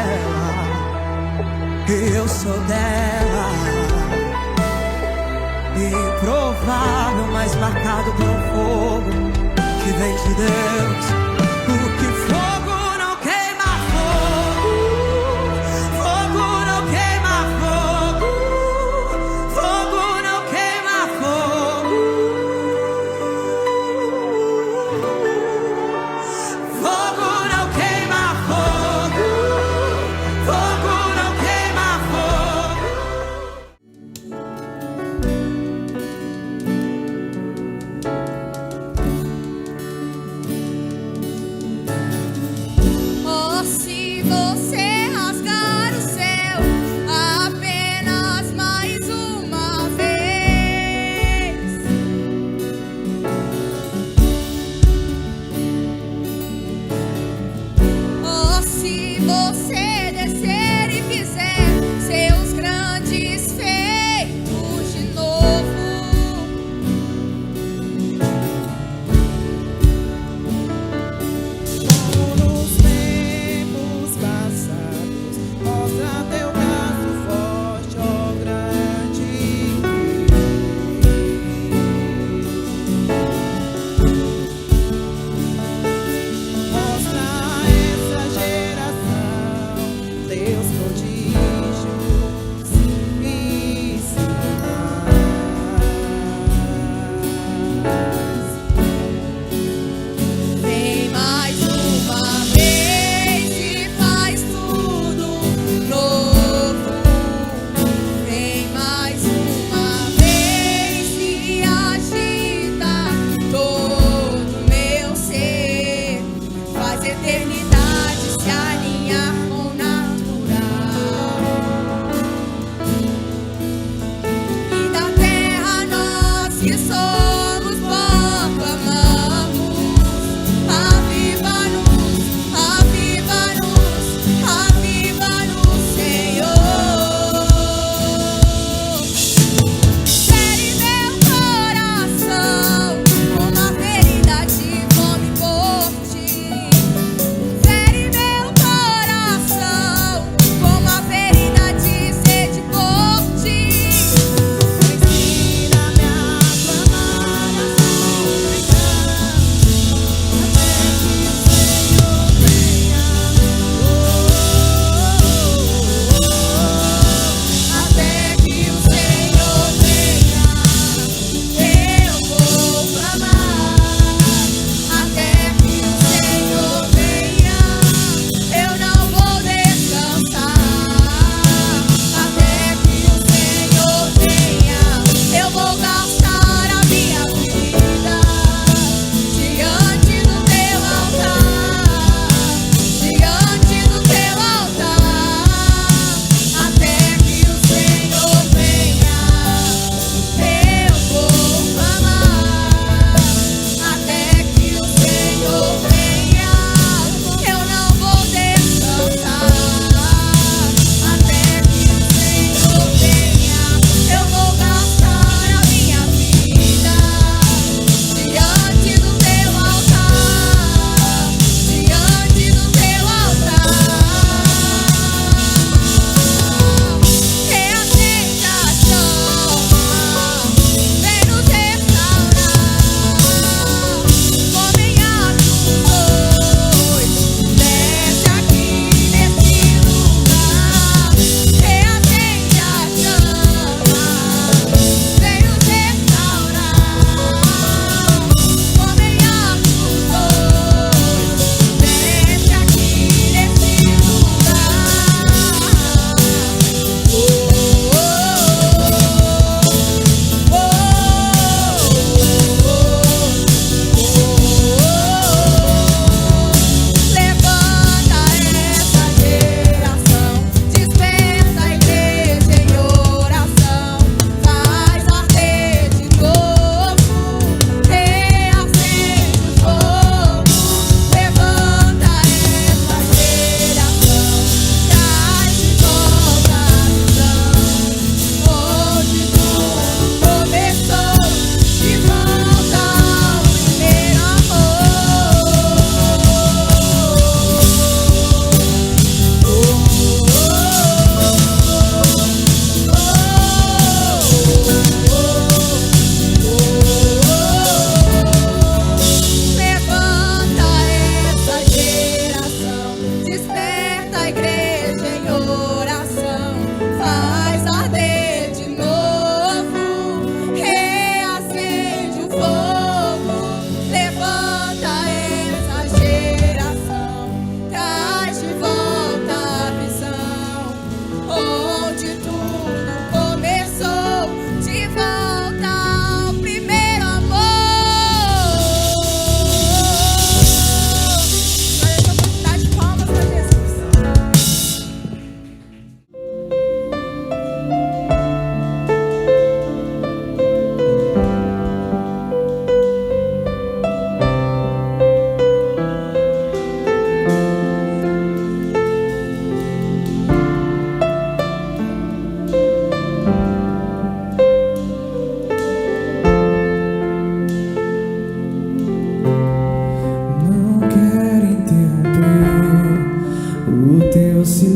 dela, eu sou dela. Improvável, mas marcado por um fogo que vem de Deus. Porque fogo não queima fogo, fogo não queima fogo, fogo não queima fogo, fogo não queima fogo, fogo não queima fogo.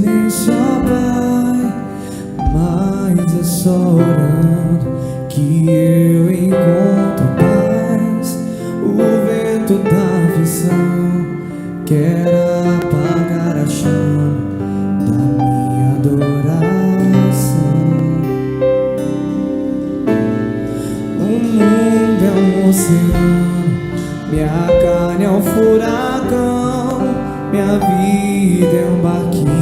silêncio, ó Pai, mas é só orando que eu encontro paz. O vento da aflição quer apagar a chama da minha adoração. O mundo é um oceano, minha carne é um furacão, minha vida é um barquinho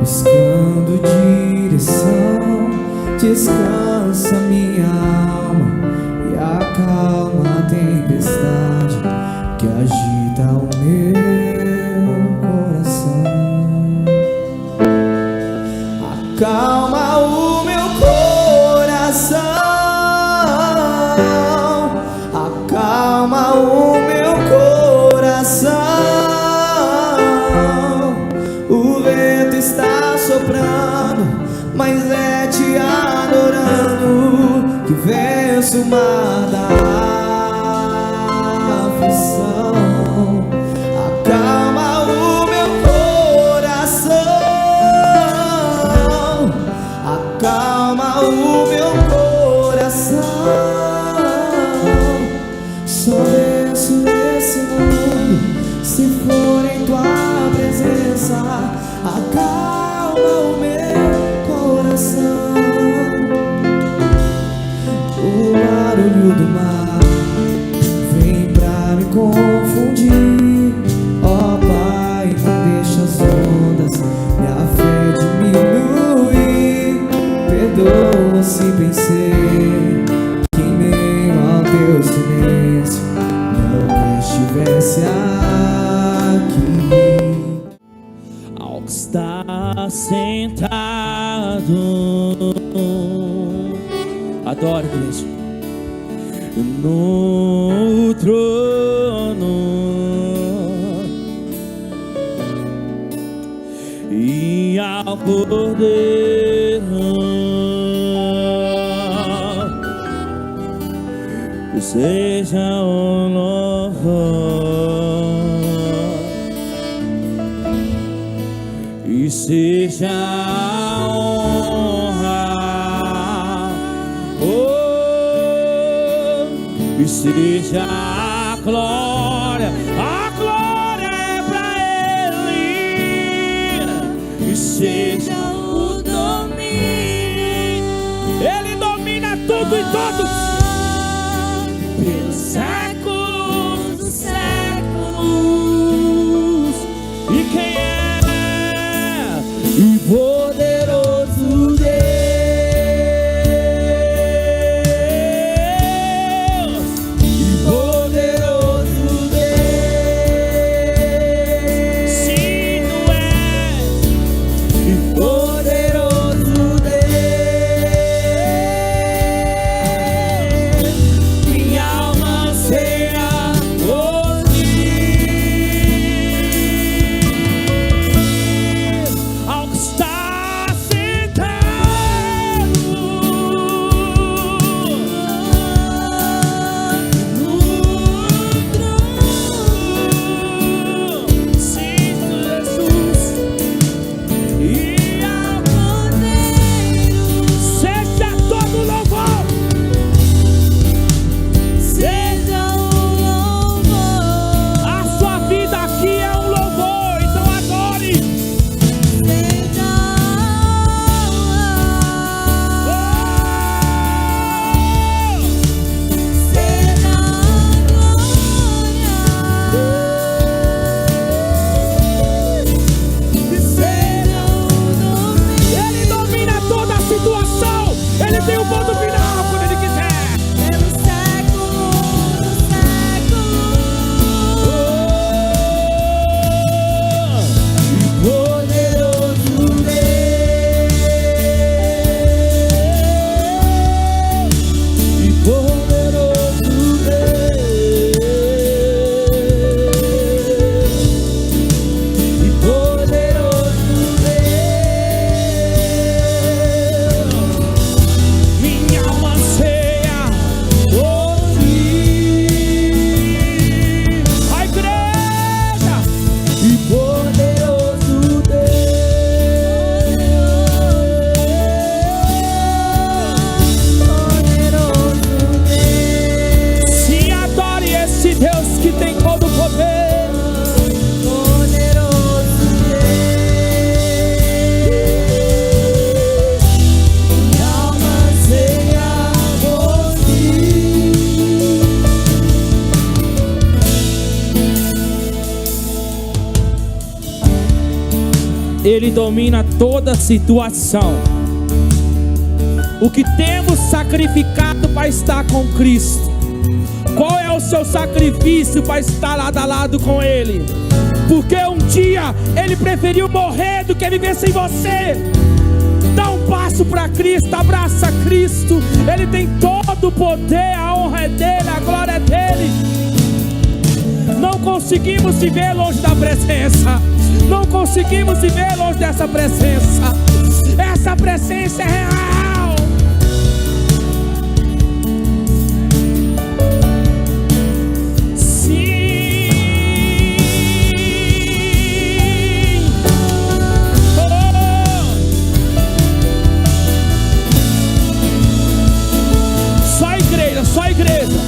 buscando direção. Descansa minha alma e acalma a tempestade que agita o meu coração. Acalma o meu coração, acalma o meu coração. O vento está soprando, mas é te adorando que venço o mar da aflição. Acalma o meu coração, acalma o meu coração. Só venço esse mundo se for em tua presença. Acalma o meu coração. O barulho do mar vem pra me confundir, ó Pai, não deixa as ondas minha fé diminuir. Perdoa se pensei que em meio ao teu silêncio não estivesse aqui. Ao que está sentado, adoro, igreja, no trono, e ao Cordeiro que seja o louvor e seja a honra, e seja a glória é pra Ele, e seja o domínio. Ele domina tudo e todos pelos séculos dos séculos. E quem é? O poderoso Deus, poderoso Deus, sim, tu és, poderoso Deus, minha alma anseia Ele domina toda situação. O que temos sacrificado para estar com Cristo? Qual é o seu sacrifício para estar lado a lado com Ele? Porque um dia Ele preferiu morrer do que viver sem você. Dá um passo para Cristo, abraça Cristo. Ele tem todo o poder, a honra é dele, a glória é dele. Não conseguimos viver longe da presença. Não conseguimos viver longe dessa presença. Essa presença é real. Sim. Só igreja, só igreja.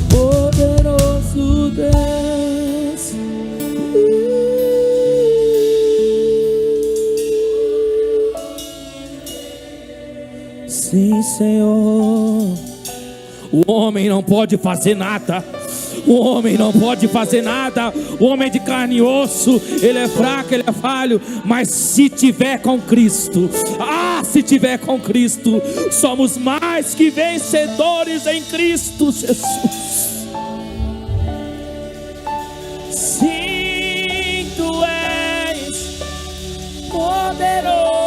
Poderoso Deus. Sim, Senhor. O homem não pode fazer nada. O homem não pode fazer nada. O homem de carne e osso, ele é fraco, ele é falho. Mas se tiver com Cristo, se tiver com Cristo, somos mais que vencedores em Cristo Jesus. Sim, Tu és poderoso.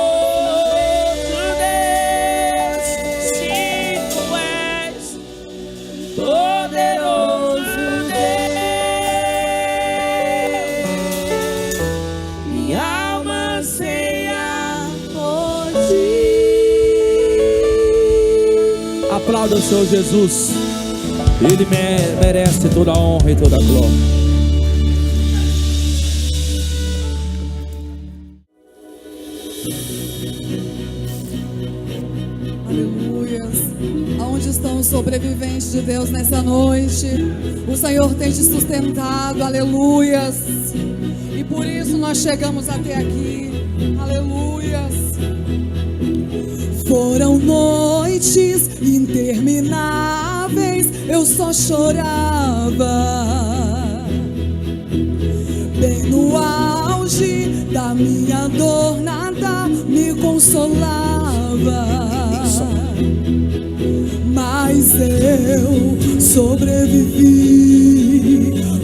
Aplauda o Senhor Jesus. Ele merece toda a honra e toda a glória. Aleluias. Aonde estão os sobreviventes de Deus nessa noite? O Senhor tem te sustentado. Aleluias. E por isso nós chegamos até aqui. Aleluias. Foram noites intermináveis, eu só chorava. Bem no auge da minha dor, nada me consolava. Mas eu sobrevivi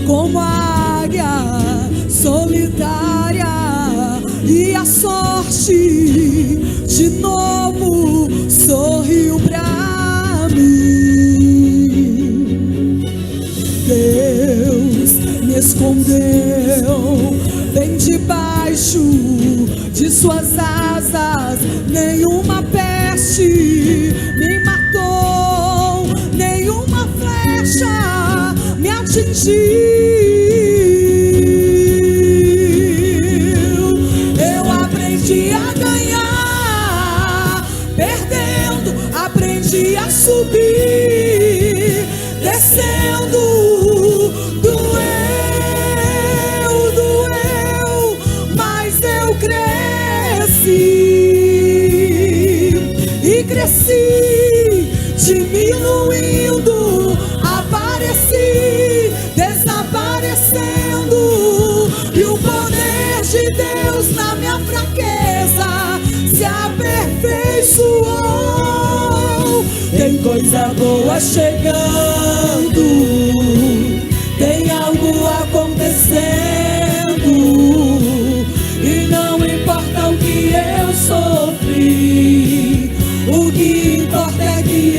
como águia solitária. E a sorte de novo sorriu pra mim. Deus me escondeu bem debaixo de suas asas. Nenhuma peste me matou, nenhuma flecha me atingiu. Aprendi a subir, descendo, doeu, mas eu cresci, e cresci, diminuindo, apareci, desaparecendo, e o poder de Deus na minha fraqueza se aperfeiçoou. Tem coisa boa chegando, tem algo acontecendo, e não importa o que eu sofri, o que importa é que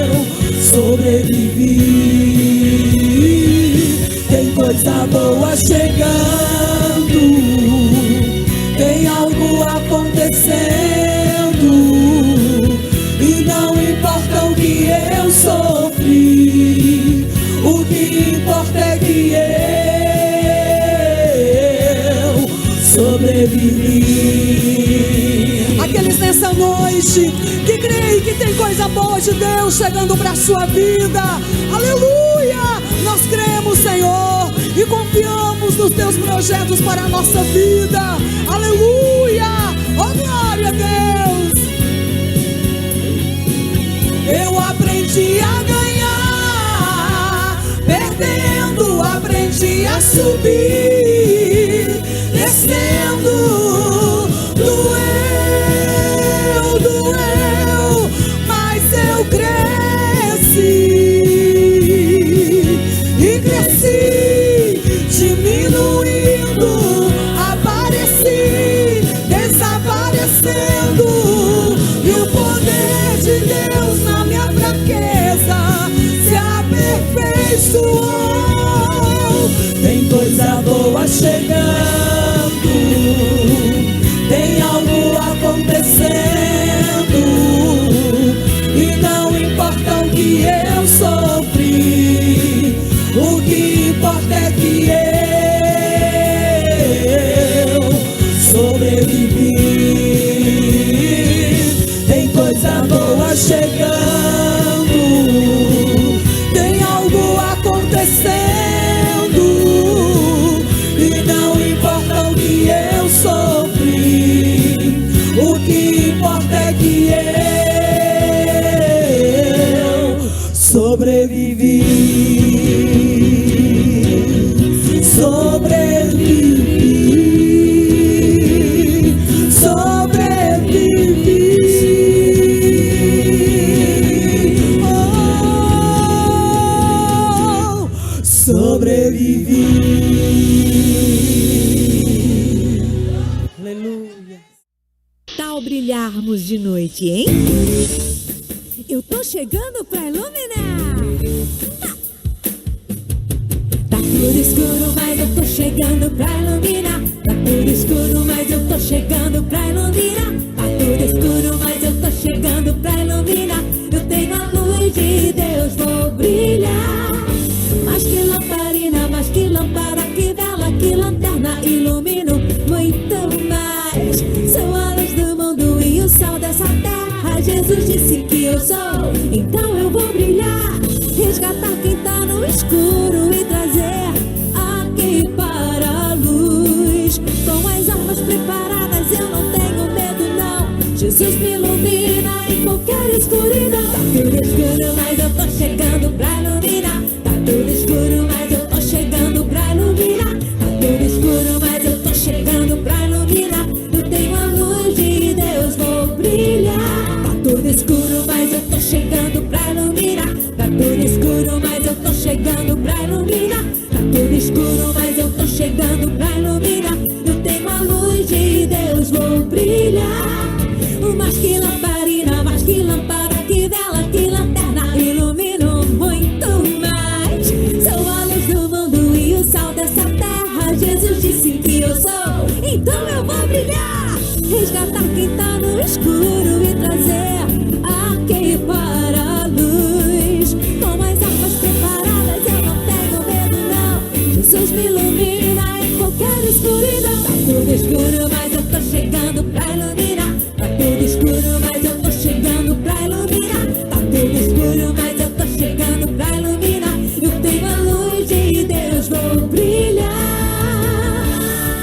eu sobrevivi. Tem coisa boa chegando, tem algo acontecendo, e não importa o que eu sofri, o que importa é que eu sobrevivi. Aqueles nessa noite que creem que tem coisa boa de Deus chegando para a sua vida, aleluia! Nós cremos, Senhor, e confiamos nos teus projetos para a nossa vida, aleluia! Oh, glória a Deus! Eu aprendi a ganhar, perdendo, aprendi a subir, sobrevivi. Tem coisa boa chegando, tem algo acontecendo, e não importa o que eu sofri, o que importa é que eu sobrevivi. Sobrevivi, sobrevivi. Oh, sobrevivi. Aleluia. Tal brilharmos de noite, hein? Eu tô chegando pra iluminar. Tá tudo escuro, mas eu tô chegando pra iluminar. Tá tudo escuro, mas eu tô chegando pra iluminar. Tá tudo escuro, mas eu tô chegando pra iluminar. Eu tenho a luz de Deus, vou brilhar. Mais que lamparina, mais que lâmpada, que vela, que lanterna, ilumino muito mais. Sou a luz do mundo e o sol dessa terra. Jesus disse que eu sou, então eu vou brilhar. Resgatar quem tá no escuro e trazer aqui para a luz. Com as armas preparadas eu não tenho medo não. Jesus me ilumina em qualquer escuridão. Tá tudo escuro, mas eu tô chegando pra iluminar. Tá tudo escuro, mas eu tô chegando pra iluminar. Tá tudo escuro, mas eu tô chegando pra iluminar. Eu tenho a luz de Deus, vou brilhar. Tá tudo escuro, mas eu tô chegando pra iluminar. Tá tudo escuro, mas eu tô chegando pra iluminar. Tá tudo escuro, mas eu tô chegando pra iluminar. Eu tenho a luz de Deus, vou brilhar. Mais que lamparina, mais que lâmpada, que vela, que lanterna, ilumino muito mais. Sou a luz do mundo e o sal dessa terra. Jesus disse que eu sou, então eu vou brilhar. Resgatar quem tá no escuro e trazer aqui para a luz. Com as armas preparadas eu não tenho medo não. Jesus me ilumina em qualquer escuridão. Tá tudo escuro, mas eu tô chegando pra iluminar. Tá tudo escuro, mas eu tô chegando pra iluminar. Tá tudo escuro, mas eu tô chegando pra iluminar. Eu tenho a luz de Deus, vou brilhar.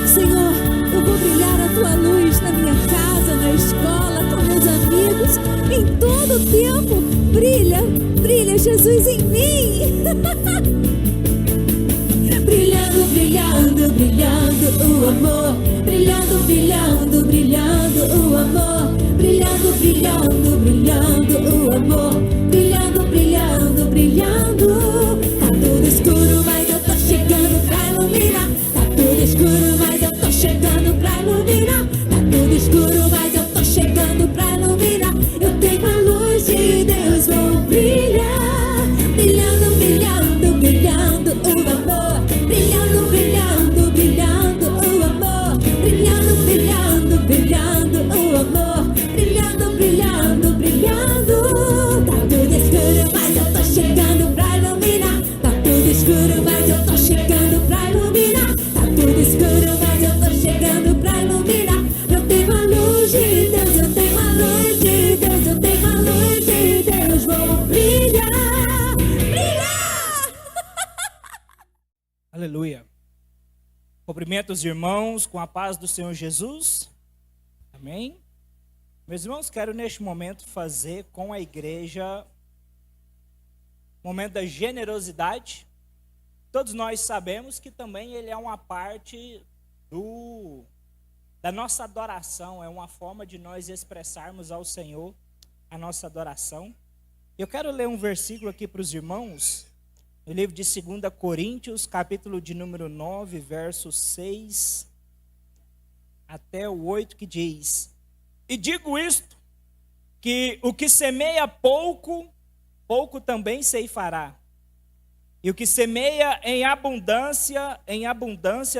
Senhor, eu vou brilhar a tua luz na minha casa, na escola, com meus amigos, em todo o tempo. Brilha, brilha Jesus em mim. Brilhando, brilhando, brilhando o amor. Brilhando, brilhando, brilhando o amor. Brilhando, brilhando, brilhando o amor. Brilhando, brilhando, brilhando. Tá tudo escuro, mas eu tô chegando pra iluminar. Tá tudo escuro, mas eu tô chegando pra iluminar. Tá tudo escuro, mas eu tô chegando pra iluminar. Eu tenho a luz de Deus, vou brilhar. Brilhando, brilhando, brilhando o amor. Brilhando, brilhando, brilhando o amor. Brilhando, brilhando, brilhando o amor. Brilhando, brilhando, brilhando. Tá tudo escuro, mas eu tô chegando pra iluminar. Tá tudo escuro, mas eu tô chegando pra iluminar. Tá tudo escuro, mas eu tô chegando pra iluminar. Eu tenho a luz de Deus, eu tenho a luz de Deus, eu tenho a luz de Deus, vou brilhar, brilhar. Aleluia. Cumprimento os irmãos com a paz do Senhor Jesus. Amém. Meus irmãos, quero neste momento fazer com a igreja um momento da generosidade. Todos nós sabemos que também ele é uma parte da nossa adoração, é uma forma de nós expressarmos ao Senhor a nossa adoração. Eu quero ler um versículo aqui para os irmãos, no livro de 2 Coríntios, capítulo de número 9, verso 6 até o 8, que diz: E digo isto, que o que semeia pouco, pouco também ceifará. E o que semeia em abundância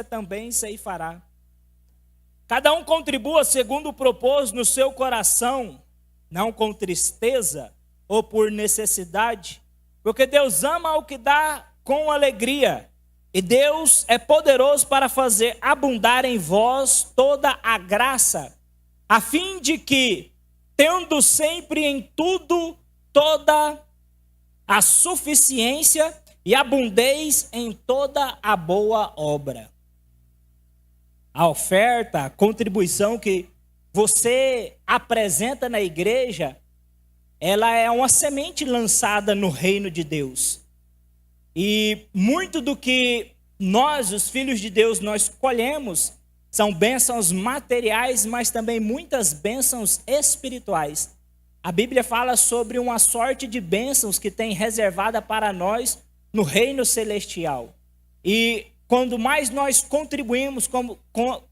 também ceifará. Cada um contribua segundo propôs no seu coração, não com tristeza ou por necessidade, porque Deus ama o que dá com alegria. E Deus é poderoso para fazer abundar em vós toda a graça, a fim de que, tendo sempre em tudo toda a suficiência, e abundeis em toda a boa obra. A oferta, a contribuição que você apresenta na igreja, ela é uma semente lançada no reino de Deus. E muito do que nós, os filhos de Deus, nós colhemos, são bênçãos materiais, mas também muitas bênçãos espirituais. A Bíblia fala sobre uma sorte de bênçãos que tem reservada para nós no reino celestial. E quando mais nós contribuímos,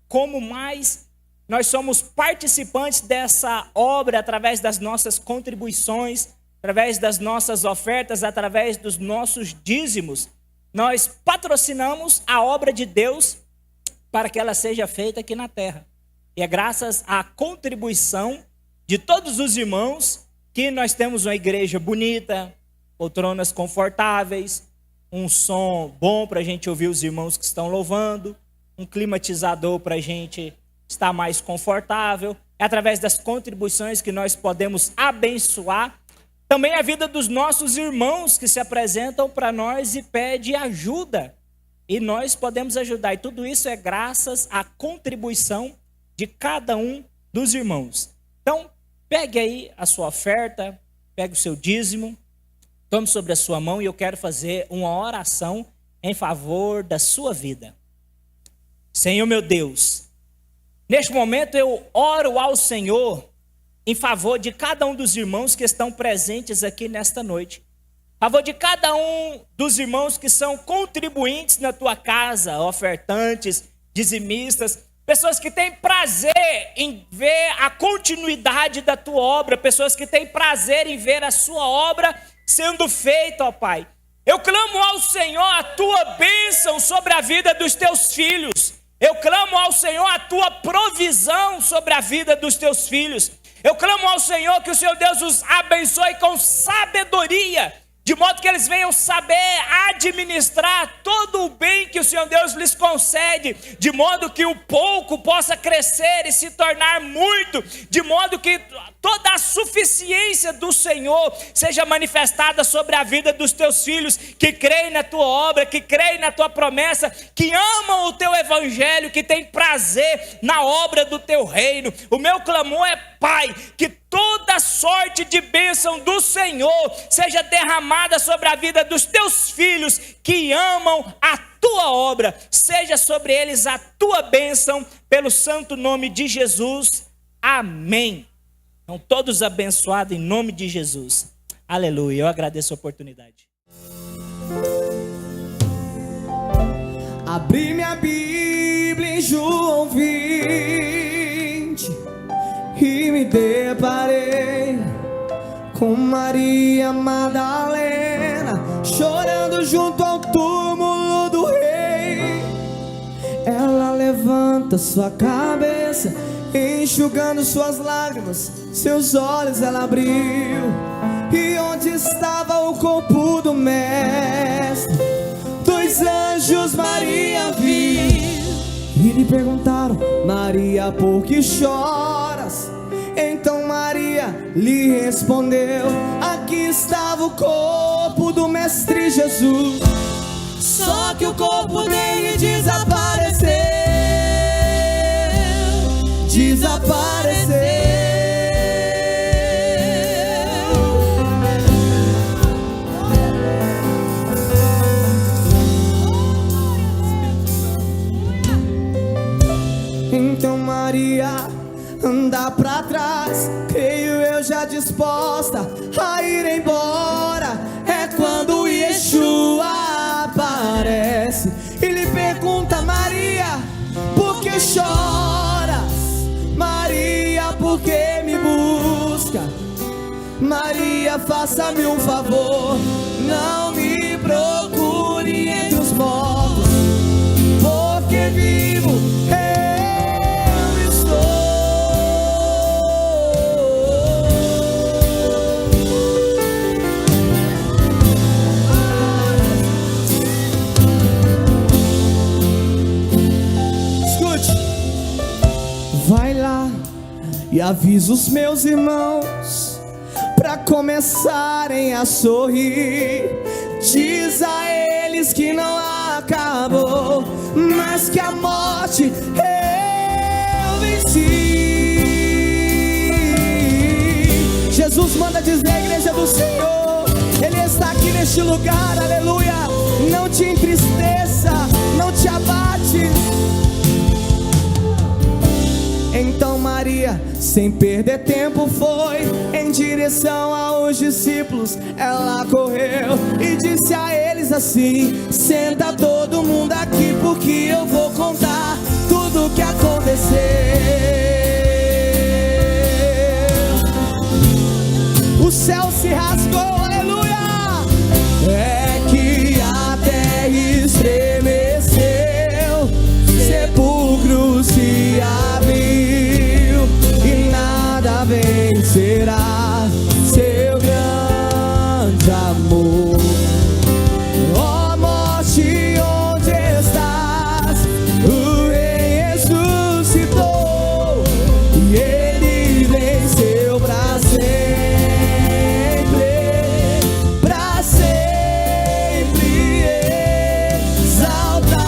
como mais nós somos participantes dessa obra através das nossas contribuições, através das nossas ofertas, através dos nossos dízimos, nós patrocinamos a obra de Deus para que ela seja feita aqui na terra. E é graças à contribuição de todos os irmãos que nós temos uma igreja bonita, poltronas confortáveis, um som bom para a gente ouvir os irmãos que estão louvando, um climatizador para a gente estar mais confortável. É através das contribuições que nós podemos abençoar também a vida dos nossos irmãos que se apresentam para nós e pedem ajuda. E nós podemos ajudar. E tudo isso é graças à contribuição de cada um dos irmãos. Então, pegue aí a sua oferta, pegue o seu dízimo, tome sobre a sua mão e eu quero fazer uma oração em favor da sua vida. Senhor meu Deus, neste momento eu oro ao Senhor em favor de cada um dos irmãos que estão presentes aqui nesta noite. A favor de cada um dos irmãos que são contribuintes na tua casa, ofertantes, dizimistas, pessoas que têm prazer em ver a continuidade da tua obra, pessoas que têm prazer em ver a sua obra sendo feita, ó Pai. Eu clamo ao Senhor a tua bênção sobre a vida dos teus filhos. Eu clamo ao Senhor a tua provisão sobre a vida dos teus filhos. Eu clamo ao Senhor que o Senhor Deus os abençoe com sabedoria, de modo que eles venham saber administrar todo o bem que o Senhor Deus lhes concede, de modo que o pouco possa crescer e se tornar muito, de modo que toda a suficiência do Senhor seja manifestada sobre a vida dos teus filhos, que creem na tua obra, que creem na tua promessa, que amam o teu evangelho, que têm prazer na obra do teu reino. O meu clamor é, Pai, que toda sorte de bênção do Senhor seja derramada sobre a vida dos teus filhos que amam a tua obra. Seja sobre eles a tua bênção, pelo santo nome de Jesus. Amém. Então todos abençoados em nome de Jesus. Aleluia. Eu agradeço a oportunidade. Abri minha Bíblia em João 20 e me deparei com Maria Madalena chorando junto ao túmulo do rei. Ela levanta sua cabeça, enxugando suas lágrimas, seus olhos ela abriu, e onde estava o corpo do mestre, dois anjos Maria viu e lhe perguntaram: Maria, por que choras? Então Maria lhe respondeu: aqui estava o corpo do mestre Jesus, só que o corpo dele desapareceu. Então Maria anda pra trás, creio eu já disposta a ir embora. É quando Yeshua aparece e lhe pergunta: Maria, por que choras? Maria, por que me busca? Maria, faça-me um favor, não me procure entre os mortos, porque vivo eu estou. e aviso os meus irmãos pra começarem a sorrir. Diz a eles que não acabou, mas que a morte eu venci. Jesus manda dizer à igreja do Senhor, Ele está aqui neste lugar, aleluia. Não te entristeça, não te abate. Então Maria, sem perder tempo, foi em direção aos discípulos. Ela correu e disse a eles assim: senta todo mundo aqui, porque eu vou contar tudo o que aconteceu. O céu se rasgou, aleluia. É que a terra estremeceu, sepulcro se abriu e nada vencerá seu grande amor. Ó morte, onde estás? O Rei ressuscitou e Ele venceu pra sempre, pra sempre. Exaltado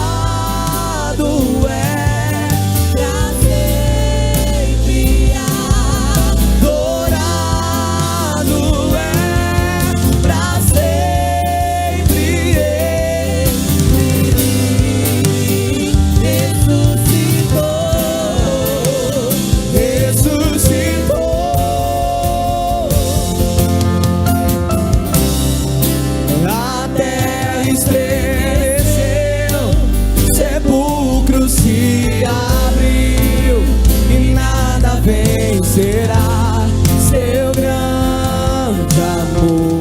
é, pra sempre adorado é, pra sempre. Ressuscitou. A terra estremeceu, sepulcro se abriu e nada vencerá seu grande amor.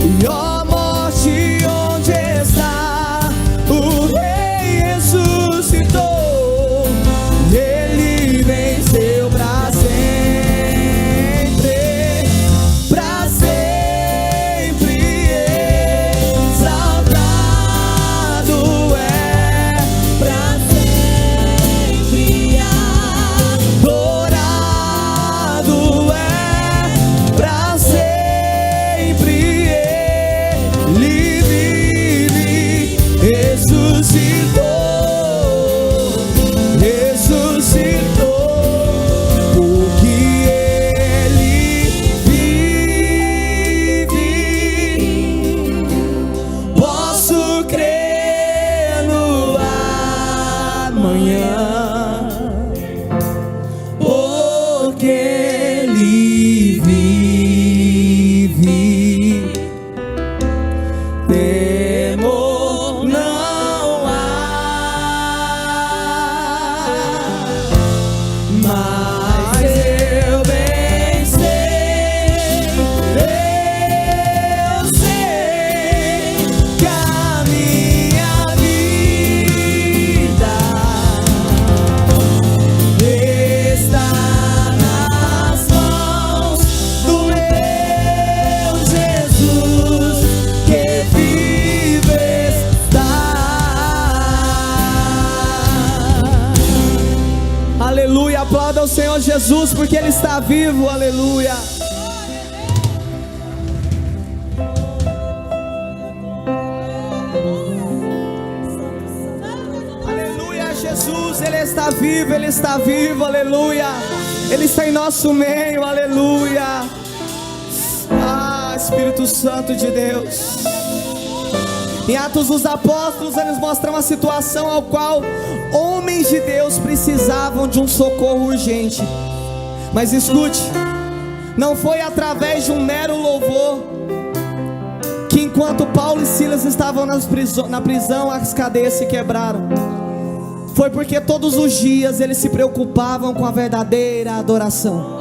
E ó morte, onde está? O Rei ressuscitou, Ele venceu pra sempre, pra sempre. Exaltado é, pra sempre adorado é, pra sempre. Ele vive, ressuscitou, ressuscitou, porque Ele vive. Posso crer no amanhã, porque Ele vive. Temor não há, mas eu bem sei, eu sei que a minha vida está nas mãos do meu Jesus, que vive está. Aleluia, aplauda o Senhor Jesus, porque Ele está vivo, aleluia. Aleluia, Jesus, Ele está vivo, aleluia. Ele está em nosso meio, aleluia. Ah, Espírito Santo de Deus. Em Atos dos Apóstolos, eles mostram a situação ao qual homens de Deus precisavam de um socorro urgente. Mas escute, não foi através de um mero louvor que enquanto Paulo e Silas estavam na prisão, as cadeias se quebraram. Foi porque todos os dias eles se preocupavam com a verdadeira adoração.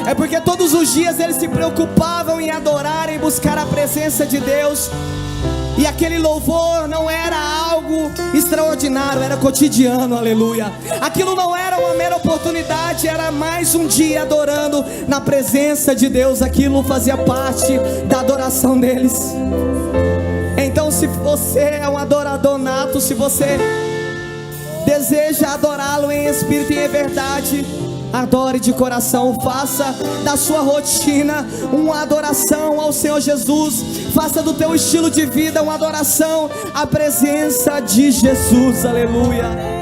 É porque todos os dias eles se preocupavam em adorar, em buscar a presença de Deus. E aquele louvor não era algo extraordinário, era cotidiano, aleluia. Aquilo não era uma mera oportunidade, era mais um dia adorando na presença de Deus. Aquilo fazia parte da adoração deles. Então, se você é um adorador nato, se você deseja adorá-lo em espírito e em verdade, adore de coração. Faça da sua rotina uma adoração ao Senhor Jesus. Faça do teu estilo de vida uma adoração à presença de Jesus. Aleluia.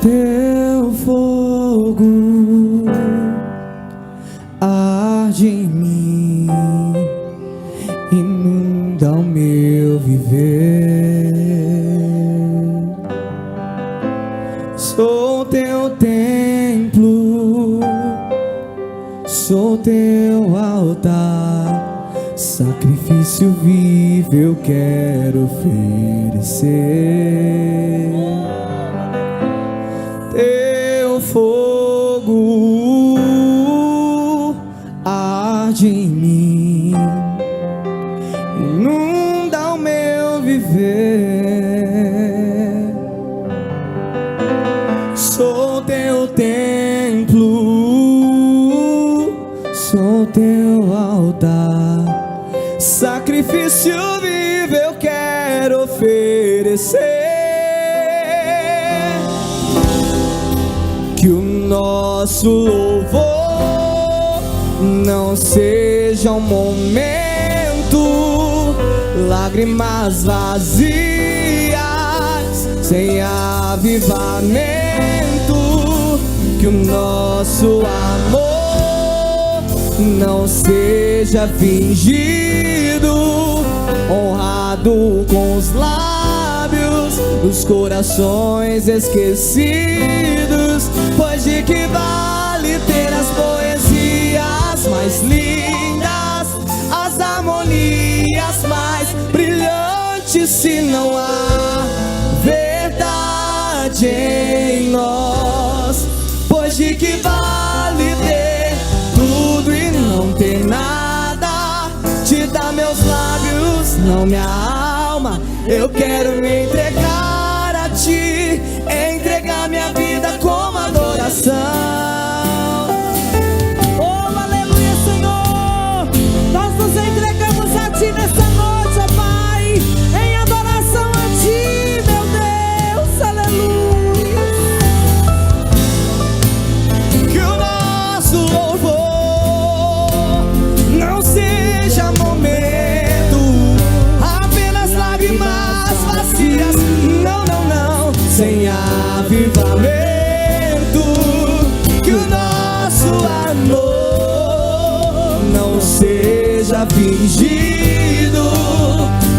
Teu fogo arde em mim, inunda o meu viver. Sou teu templo, sou teu altar, sacrifício vivo eu quero oferecer. Teu fogo arde em mim, inunda o meu viver. Sou teu templo, sou teu altar, sacrifício vivo eu quero oferecer. Que o nosso louvor não seja um momento, lágrimas vazias, sem avivamento. Que o nosso amor não seja fingido, honrado com os lábios dos corações esquecidos. Pois de que vale ter as poesias mais lindas, as harmonias mais brilhantes, se não há verdade em nós? Pois de que vale ter tudo e não ter nada? Te dá meus lábios, não minha alma. Eu quero me entregar a ti, entregar minha vida como adoração. Oh, aleluia, Senhor. Nós nos entregamos a ti nessa noite, ó Pai, em adoração a ti, meu Deus. Aleluia. Que o nosso louvor não seja momento, apenas lágrimas vazias. Não, não, não, sem avivamento. Que o nosso amor não seja fingido,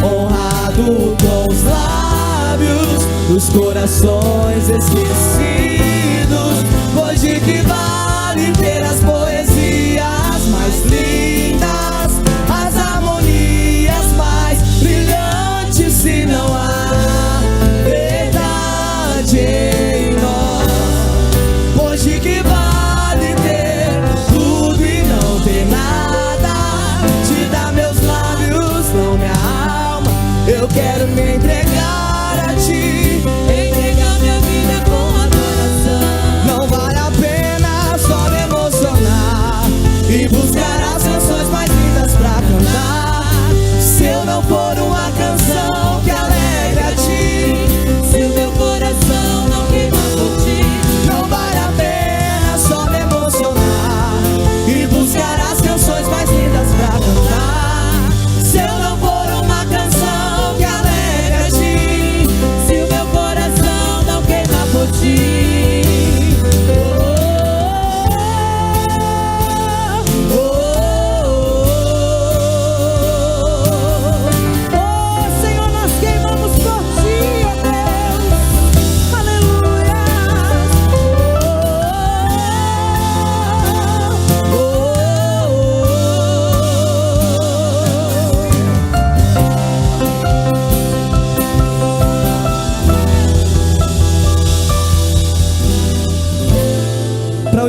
honrado com os lábios dos corações esquecidos. Pois de que vale ter as poesias mais lindas, as harmonias mais brilhantes, se não há verdade em nós? Pois de que vale ter tudo e não ter nada? Te dá meus lábios, não minha alma. Eu quero me entregar a ti, entregar minha vida com adoração.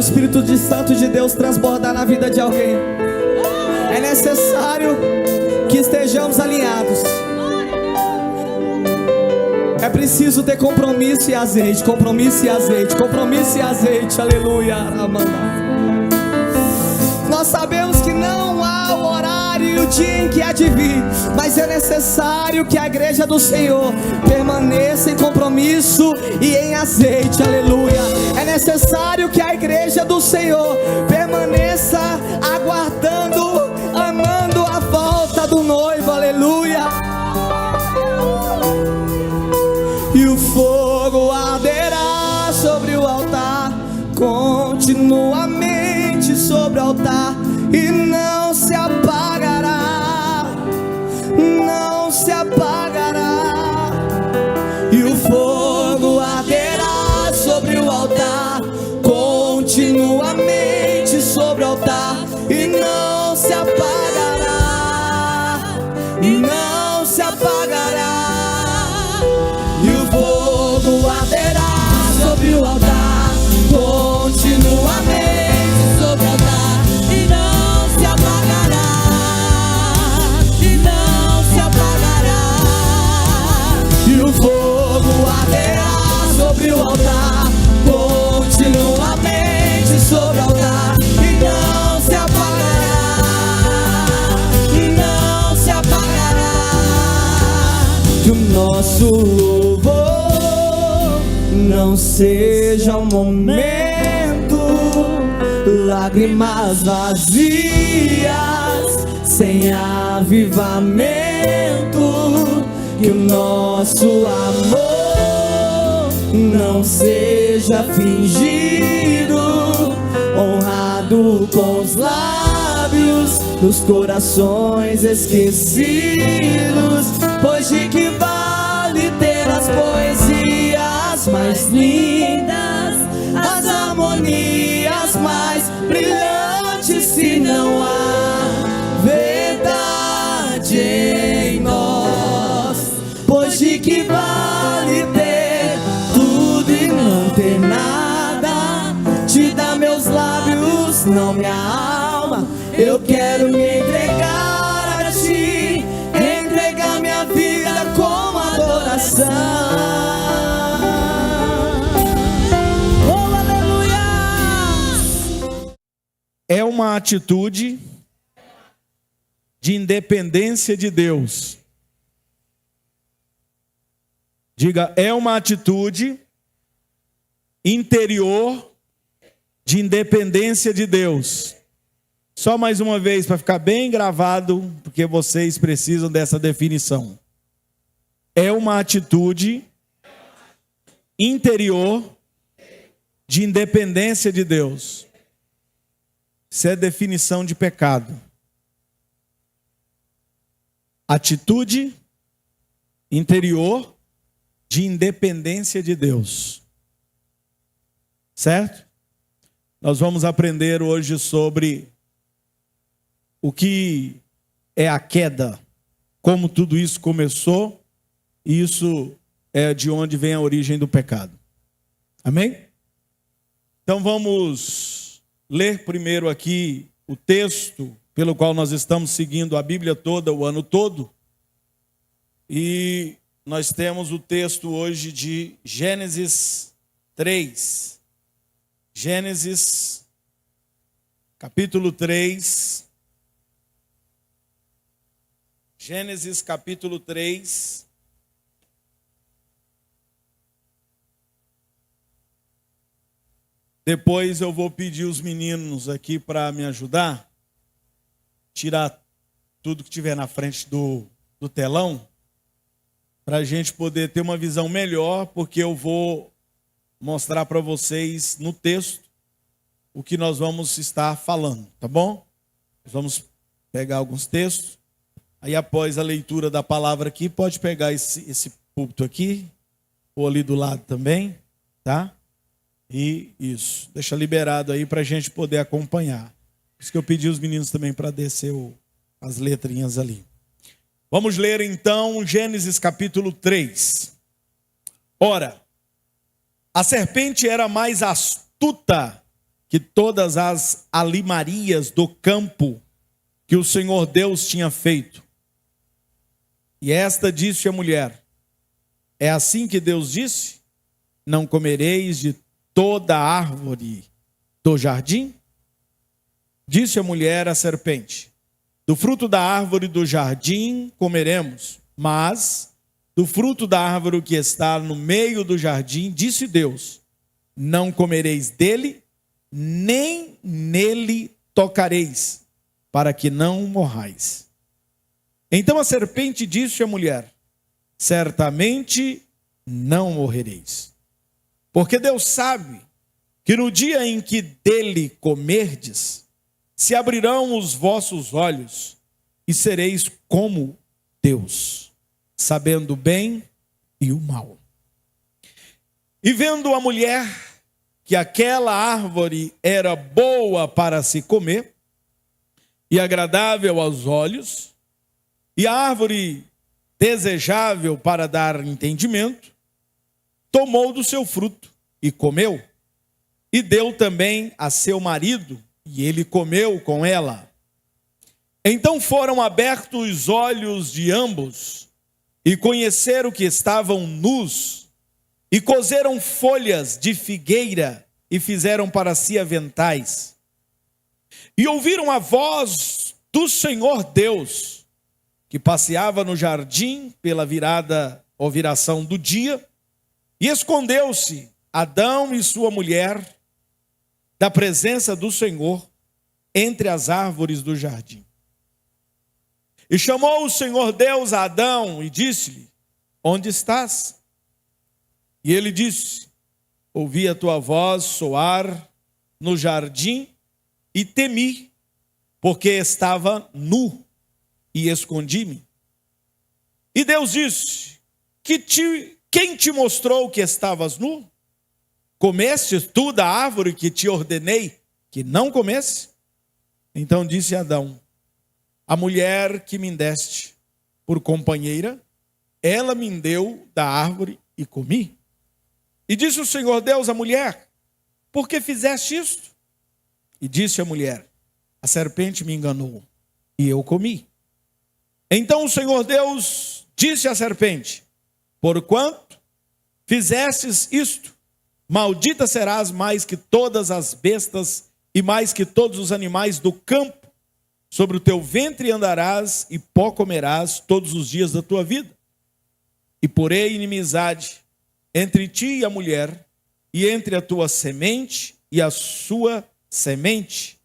Espírito Santo de Deus transbordar na vida de alguém. É necessário que estejamos alinhados. É preciso ter compromisso e azeite, compromisso e azeite, compromisso e azeite, aleluia. Nós sabemos que não há o horário e o dia em que há de vir, mas é necessário que a igreja do Senhor permaneça em compromisso e em azeite, aleluia. É necessário que a igreja do Senhor permaneça aguardando, amando a volta do noivo, aleluia. E o fogo arderá sobre o altar, continuamente sobre o altar, e não se apagará, não se apagará. E o fogo arderá sobre o altar, continuamente sobre o altar, e não se apagará, não se apagará. E o fogo arderá sobre o altar, continuamente sobre o altar, e não se apagará, e não se apagará. E o fogo arderá sobre o altar, continuamente sobre o altar, e não se apagará, e não se apagará. Que o nosso louvor não seja um momento, lágrimas vazias, sem avivamento. Que o nosso amor não seja fingido, honrado com os lábios, nos corações esquecidos. Pois de que vale ter as poesias mais lindas, as harmonias mais brilhantes, se não há verdade em nós? Pois de que vale ter tudo e não ter nada? Te dá meus lábios, não minha alma. Eu quero me entregar a ti, entregar minha vida como adoração. Oh, aleluia! É uma atitude de independência de Deus. Diga, é uma atitude interior de independência de Deus. Só mais uma vez para ficar bem gravado, porque vocês precisam dessa definição. É uma atitude interior de independência de Deus. Isso é definição de pecado. Atitude interior de independência de Deus. Certo? Nós vamos aprender hoje sobre o que é a queda, como tudo isso começou, e isso é de onde vem a origem do pecado. Amém? Então vamos ler primeiro aqui o texto pelo qual nós estamos seguindo a Bíblia toda, o ano todo. E nós temos o texto hoje de Gênesis 3. Gênesis, capítulo 3. Gênesis, capítulo 3. Depois eu vou pedir os meninos aqui para me ajudar. Tirar tudo que tiver na frente do telão, para a gente poder ter uma visão melhor, porque eu vou mostrar para vocês no texto o que nós vamos estar falando, tá bom? Nós vamos pegar alguns textos, aí após a leitura da palavra aqui, pode pegar esse púlpito aqui, ou ali do lado também, tá? E isso, deixa liberado aí para a gente poder acompanhar. Por isso que eu pedi os meninos também para descer as letrinhas ali. Vamos ler então Gênesis capítulo 3. Ora, a serpente era mais astuta que todas as alimarias do campo que o Senhor Deus tinha feito. E esta disse a mulher: é assim que Deus disse? Não comereis de toda árvore do jardim? Disse a mulher à serpente: do fruto da árvore do jardim comeremos, mas do fruto da árvore que está no meio do jardim, disse Deus: não comereis dele, nem nele tocareis, para que não morrais. Então a serpente disse à mulher: certamente não morrereis. Porque Deus sabe que no dia em que dele comerdes, se abrirão os vossos olhos e sereis como Deus, sabendo o bem e o mal. E vendo a mulher que aquela árvore era boa para se comer e agradável aos olhos, e a árvore desejável para dar entendimento, tomou do seu fruto e comeu, e deu também a seu marido, e ele comeu com ela. Então foram abertos os olhos de ambos, e conheceram que estavam nus, e coseram folhas de figueira, e fizeram para si aventais. E ouviram a voz do Senhor Deus, que passeava no jardim pela virada ou viração do dia, e escondeu-se Adão e sua mulher da presença do Senhor entre as árvores do jardim. E chamou o Senhor Deus a Adão e disse-lhe: onde estás? E ele disse: ouvi a tua voz soar no jardim e temi, porque estava nu e escondi-me. E Deus disse: quem te mostrou que estavas nu? Comestes tu da árvore que te ordenei que não comesse? Então disse Adão: a mulher que me deste por companheira, ela me deu da árvore e comi. E disse o Senhor Deus à mulher: por que fizeste isto? E disse a mulher: a serpente me enganou e eu comi. Então o Senhor Deus disse à serpente: porquanto fizestes isto, maldita serás mais que todas as bestas e mais que todos os animais do campo. Sobre o teu ventre andarás e pó comerás todos os dias da tua vida. E porei inimizade entre ti e a mulher, e entre a tua semente e a sua semente.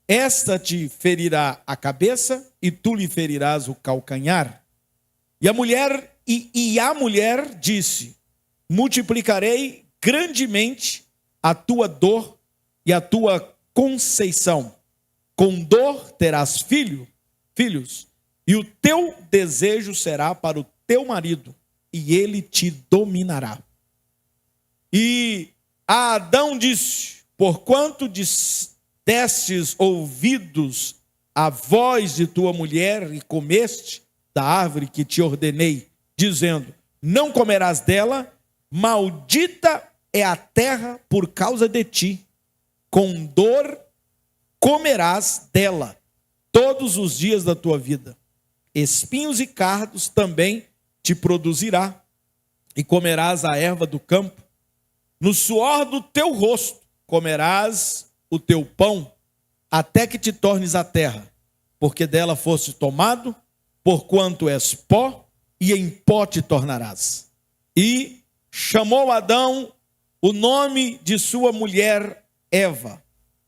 Esta te ferirá a cabeça e tu lhe ferirás o calcanhar. E a mulher disse: multiplicarei grandemente a tua dor e a tua conceição. Com dor terás filhos, e o teu desejo será para o teu marido, e ele te dominará. E a Adão disse: porquanto destes ouvidos à voz de tua mulher e comeste da árvore que te ordenei, dizendo: não comerás dela, maldita é a terra por causa de ti, com dor comerás dela todos os dias da tua vida. Espinhos e cardos também te produzirá, e comerás a erva do campo. No suor do teu rosto comerás o teu pão, até que te tornes a terra, porque dela foste tomado, porquanto és pó, e em pó te tornarás. E chamou Adão o nome de sua mulher Eva,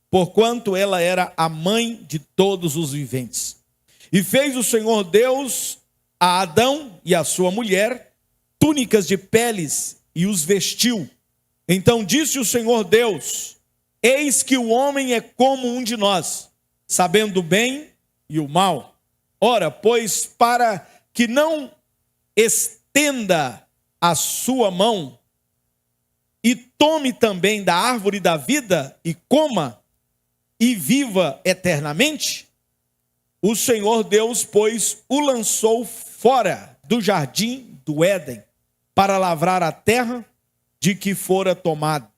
porquanto ela era a mãe de todos os viventes. E fez o Senhor Deus a Adão e a sua mulher túnicas de peles e os vestiu. Então disse o Senhor Deus: eis que o homem é como um de nós, sabendo o bem e o mal. Ora, pois, para que não estenda a sua mão e tome também da árvore da vida e coma e viva eternamente, o Senhor Deus, pois, o lançou fora do jardim do Éden para lavrar a terra de que fora tomado.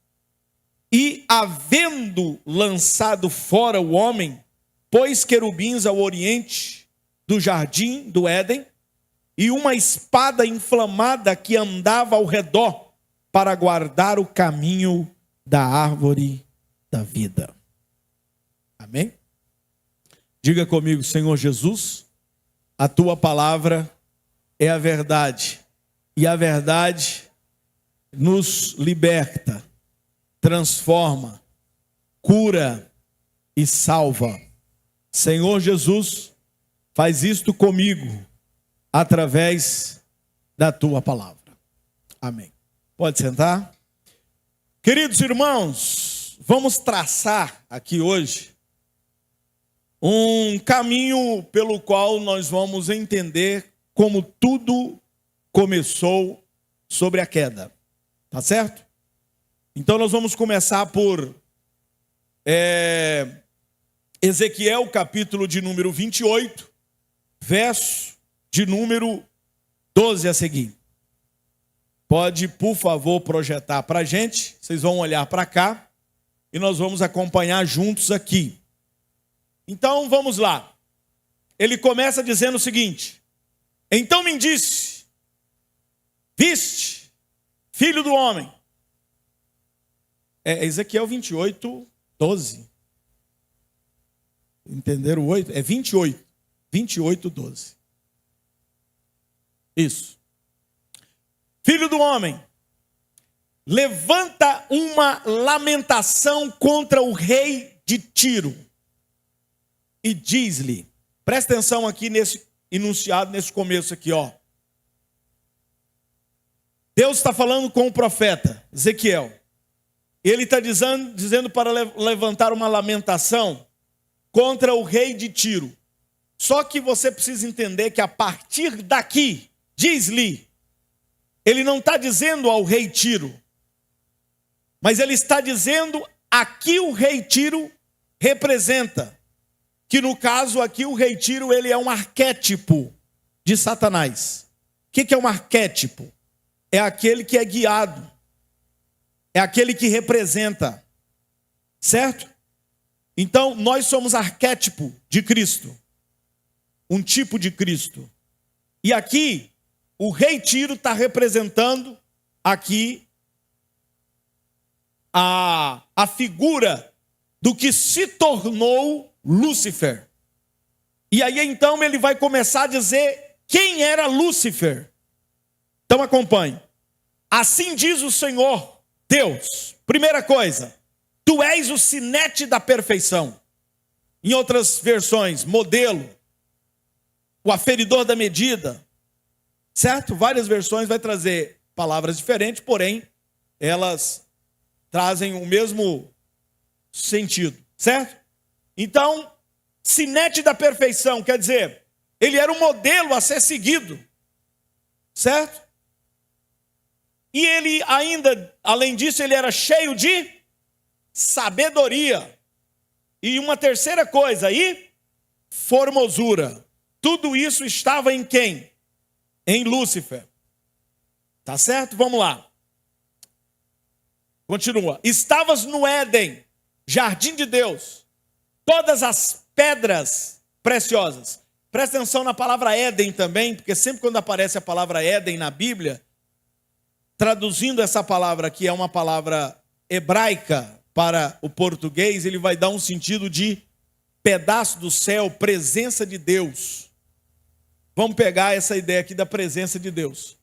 E havendo lançado fora o homem, pôs querubins ao oriente do jardim do Éden, e uma espada inflamada que andava ao redor para guardar o caminho da árvore da vida. Amém? Diga comigo, Senhor Jesus, a tua palavra é a verdade, e a verdade nos liberta, transforma, cura e salva. Senhor Jesus, faz isto comigo, através da tua palavra. Amém. Pode sentar. Queridos irmãos, vamos traçar aqui hoje um caminho pelo qual nós vamos entender como tudo começou sobre a queda. Tá certo? Então nós vamos começar por Ezequiel, capítulo de número 28, verso de número 12 a seguir. Pode, por favor, projetar para a gente. Vocês vão olhar para cá e nós vamos acompanhar juntos aqui. Então, vamos lá. Ele começa dizendo o seguinte: então me disse, viste, filho do homem. Ezequiel 28, 12. Entenderam o 8? É 28. 28, 12. Isso. Filho do homem, levanta uma lamentação contra o rei de Tiro e diz-lhe, presta atenção aqui nesse enunciado, nesse começo aqui, ó. Deus está falando com o profeta Ezequiel. Ele está dizendo para levantar uma lamentação contra o rei de Tiro. Só que você precisa entender que a partir daqui, diz-lhe, ele não está dizendo ao rei Tiro, mas ele está dizendo aqui o rei Tiro representa, que no caso aqui o rei Tiro ele é um arquétipo de Satanás. O que é um arquétipo? É aquele que é guiado, é aquele que representa, certo? Então nós somos arquétipo de Cristo, um tipo de Cristo. E aqui o rei Tiro está representando aqui a figura do que se tornou Lúcifer. E aí então ele vai começar a dizer quem era Lúcifer. Então acompanhe. Assim diz o Senhor Deus. Primeira coisa, tu és o sinete da perfeição. Em outras versões, modelo, o aferidor da medida. Certo? Várias versões vai trazer palavras diferentes, porém, elas trazem o mesmo sentido. Certo? Então, sinete da perfeição, quer dizer, ele era um modelo a ser seguido. Certo? E ele ainda, além disso, ele era cheio de sabedoria. E uma terceira coisa aí, formosura. Tudo isso estava em quem? Em Lúcifer. Tá certo? Vamos lá. Continua. Estavas no Éden, jardim de Deus. Todas as pedras preciosas. Presta atenção na palavra Éden também, porque sempre quando aparece a palavra Éden na Bíblia, traduzindo essa palavra que é uma palavra hebraica para o português, ele vai dar um sentido de pedaço do céu, presença de Deus. Vamos pegar essa ideia aqui da presença de Deus.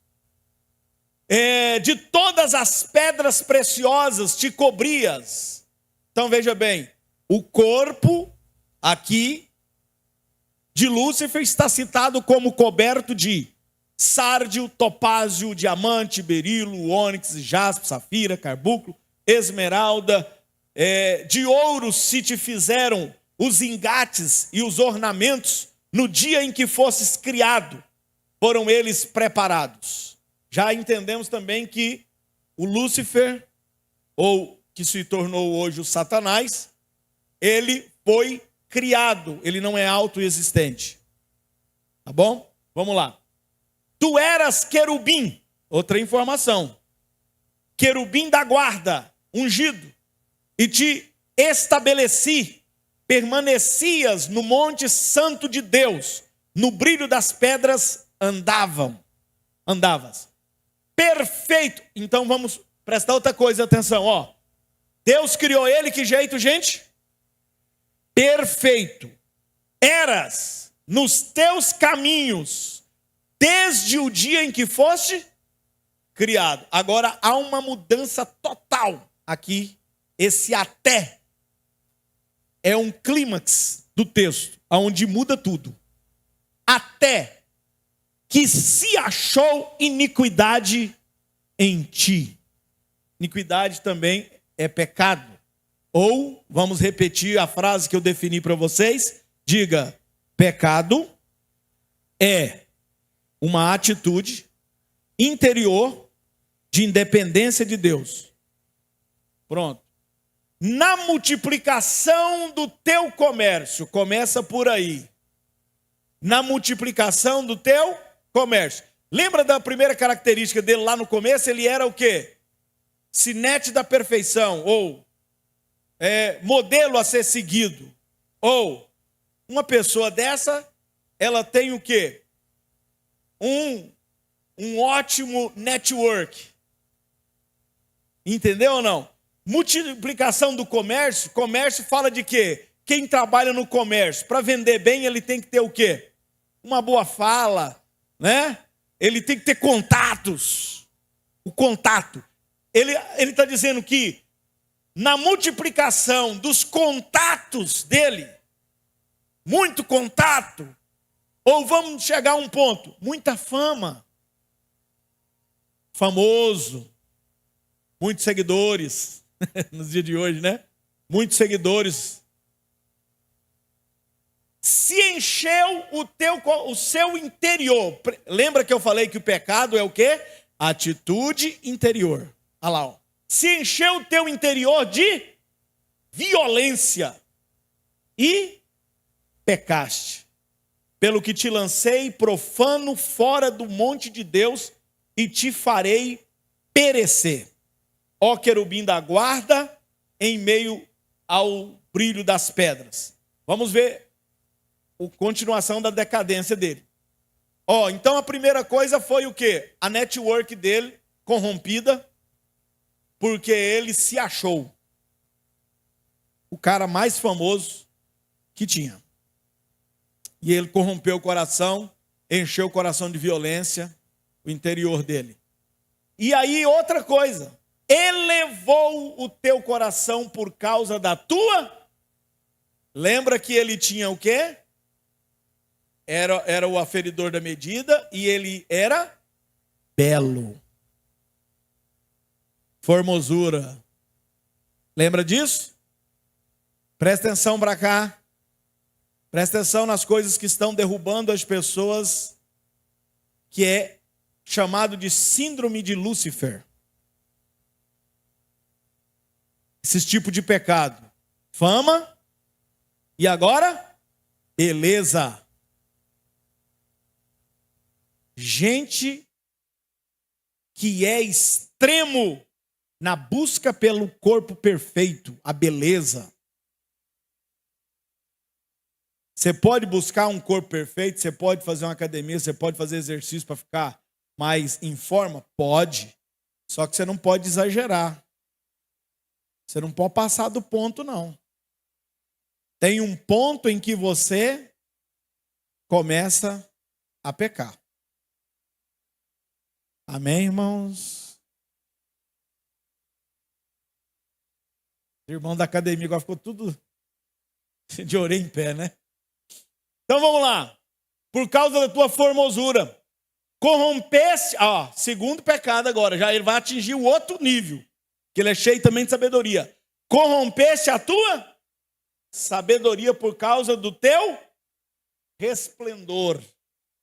De todas as pedras preciosas te cobrias. Então veja bem, o corpo aqui de Lúcifer está citado como coberto de sárdio, topázio, diamante, berilo, ônix, jaspe, safira, carbunclo, esmeralda. De ouro se te fizeram os engates e os ornamentos. No dia em que fosses criado, foram eles preparados. Já entendemos também que o Lúcifer, ou que se tornou hoje o Satanás, ele foi criado, ele não é autoexistente. Tá bom? Vamos lá. Tu eras querubim, outra informação. Querubim da guarda, ungido. e te estabeleci, permanecias no monte santo de Deus, no brilho das pedras andavas. Perfeito. Então vamos prestar outra coisa, atenção, ó. Deus criou ele, que jeito, gente? Perfeito. Eras nos teus caminhos, desde o dia em que foste criado. Agora há uma mudança total aqui. Esse até é um clímax do texto, onde muda tudo. Até que se achou iniquidade em ti. Iniquidade também é pecado. Ou, vamos repetir a frase que eu defini para vocês. Diga, pecado é uma atitude interior de independência de Deus. Pronto. Na multiplicação do teu comércio, começa por aí. Na multiplicação do teu comércio. Lembra da primeira característica dele lá no começo? Ele era o quê? Sinete da perfeição, ou modelo a ser seguido. Ou uma pessoa dessa, ela tem o quê? Um ótimo network. Entendeu ou não? Multiplicação do comércio, comércio fala de quê? Quem trabalha no comércio, para vender bem, ele tem que ter o quê? Uma boa fala, né? Ele tem que ter contatos. O contato. Ele está dizendo que na multiplicação dos contatos dele, muito contato, ou vamos chegar a um ponto, muita fama, famoso, muitos seguidores, nos dias de hoje, né? Muitos seguidores. Se encheu o seu interior. Lembra que eu falei que o pecado é o quê? Atitude interior. Olha lá, ó. Se encheu o teu interior de violência e pecaste, pelo que te lancei profano fora do monte de Deus e te farei perecer. Ó querubim da guarda, em meio ao brilho das pedras. Vamos ver a continuação da decadência dele. Ó, então a primeira coisa foi o quê? A network dele corrompida, porque ele se achou o cara mais famoso que tinha. E ele corrompeu o coração, encheu o coração de violência, o interior dele. E aí outra coisa, elevou o teu coração por causa da tua. Lembra que ele tinha o quê? Era o aferidor da medida e ele era belo. Formosura. Lembra disso? Presta atenção para cá. Presta atenção nas coisas que estão derrubando as pessoas, que é chamado de síndrome de Lúcifer. Esse tipo de pecado. Fama e agora beleza. Gente que é extremo na busca pelo corpo perfeito, a beleza. Você pode buscar um corpo perfeito, você pode fazer uma academia, você pode fazer exercício para ficar mais em forma? Pode. Só que você não pode exagerar. Você não pode passar do ponto, não. Tem um ponto em que você começa a pecar. Amém, irmãos? O irmão da academia agora ficou tudo de orelha em pé, né? Então vamos lá. Por causa da tua formosura, corrompeste, segundo pecado agora, já ele vai atingir o outro nível, que ele é cheio também de sabedoria. Corrompeste a tua sabedoria por causa do teu resplendor.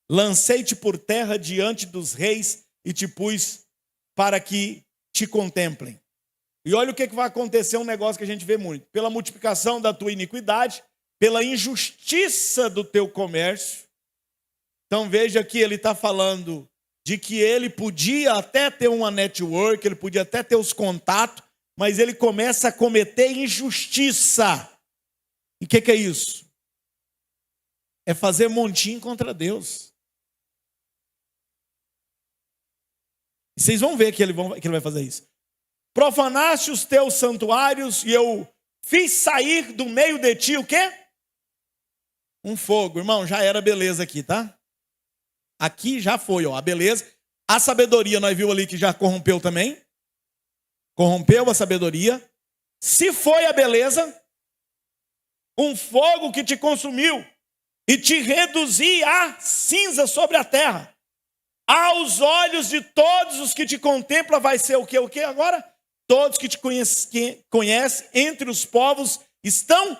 Lancei-te por terra diante dos reis e te pus para que te contemplem. E olha o que vai acontecer, um negócio que a gente vê muito. Pela multiplicação da tua iniquidade, pela injustiça do teu comércio. Então veja que ele está falando de que ele podia até ter uma network, ele podia até ter os contatos, mas ele começa a cometer injustiça. E o que é isso? É fazer montinho contra Deus. E vocês vão ver que ele vai fazer isso. Profanaste os teus santuários e eu fiz sair do meio de ti o quê? Um fogo. Irmão, já era beleza aqui, tá? Aqui já foi, ó, a beleza. A sabedoria, nós vimos ali que já corrompeu também. Corrompeu a sabedoria. Se foi a beleza, um fogo que te consumiu e te reduzi a cinza sobre a terra. Aos olhos de todos os que te contemplam vai ser o quê agora? Todos que te conhecem entre os povos estão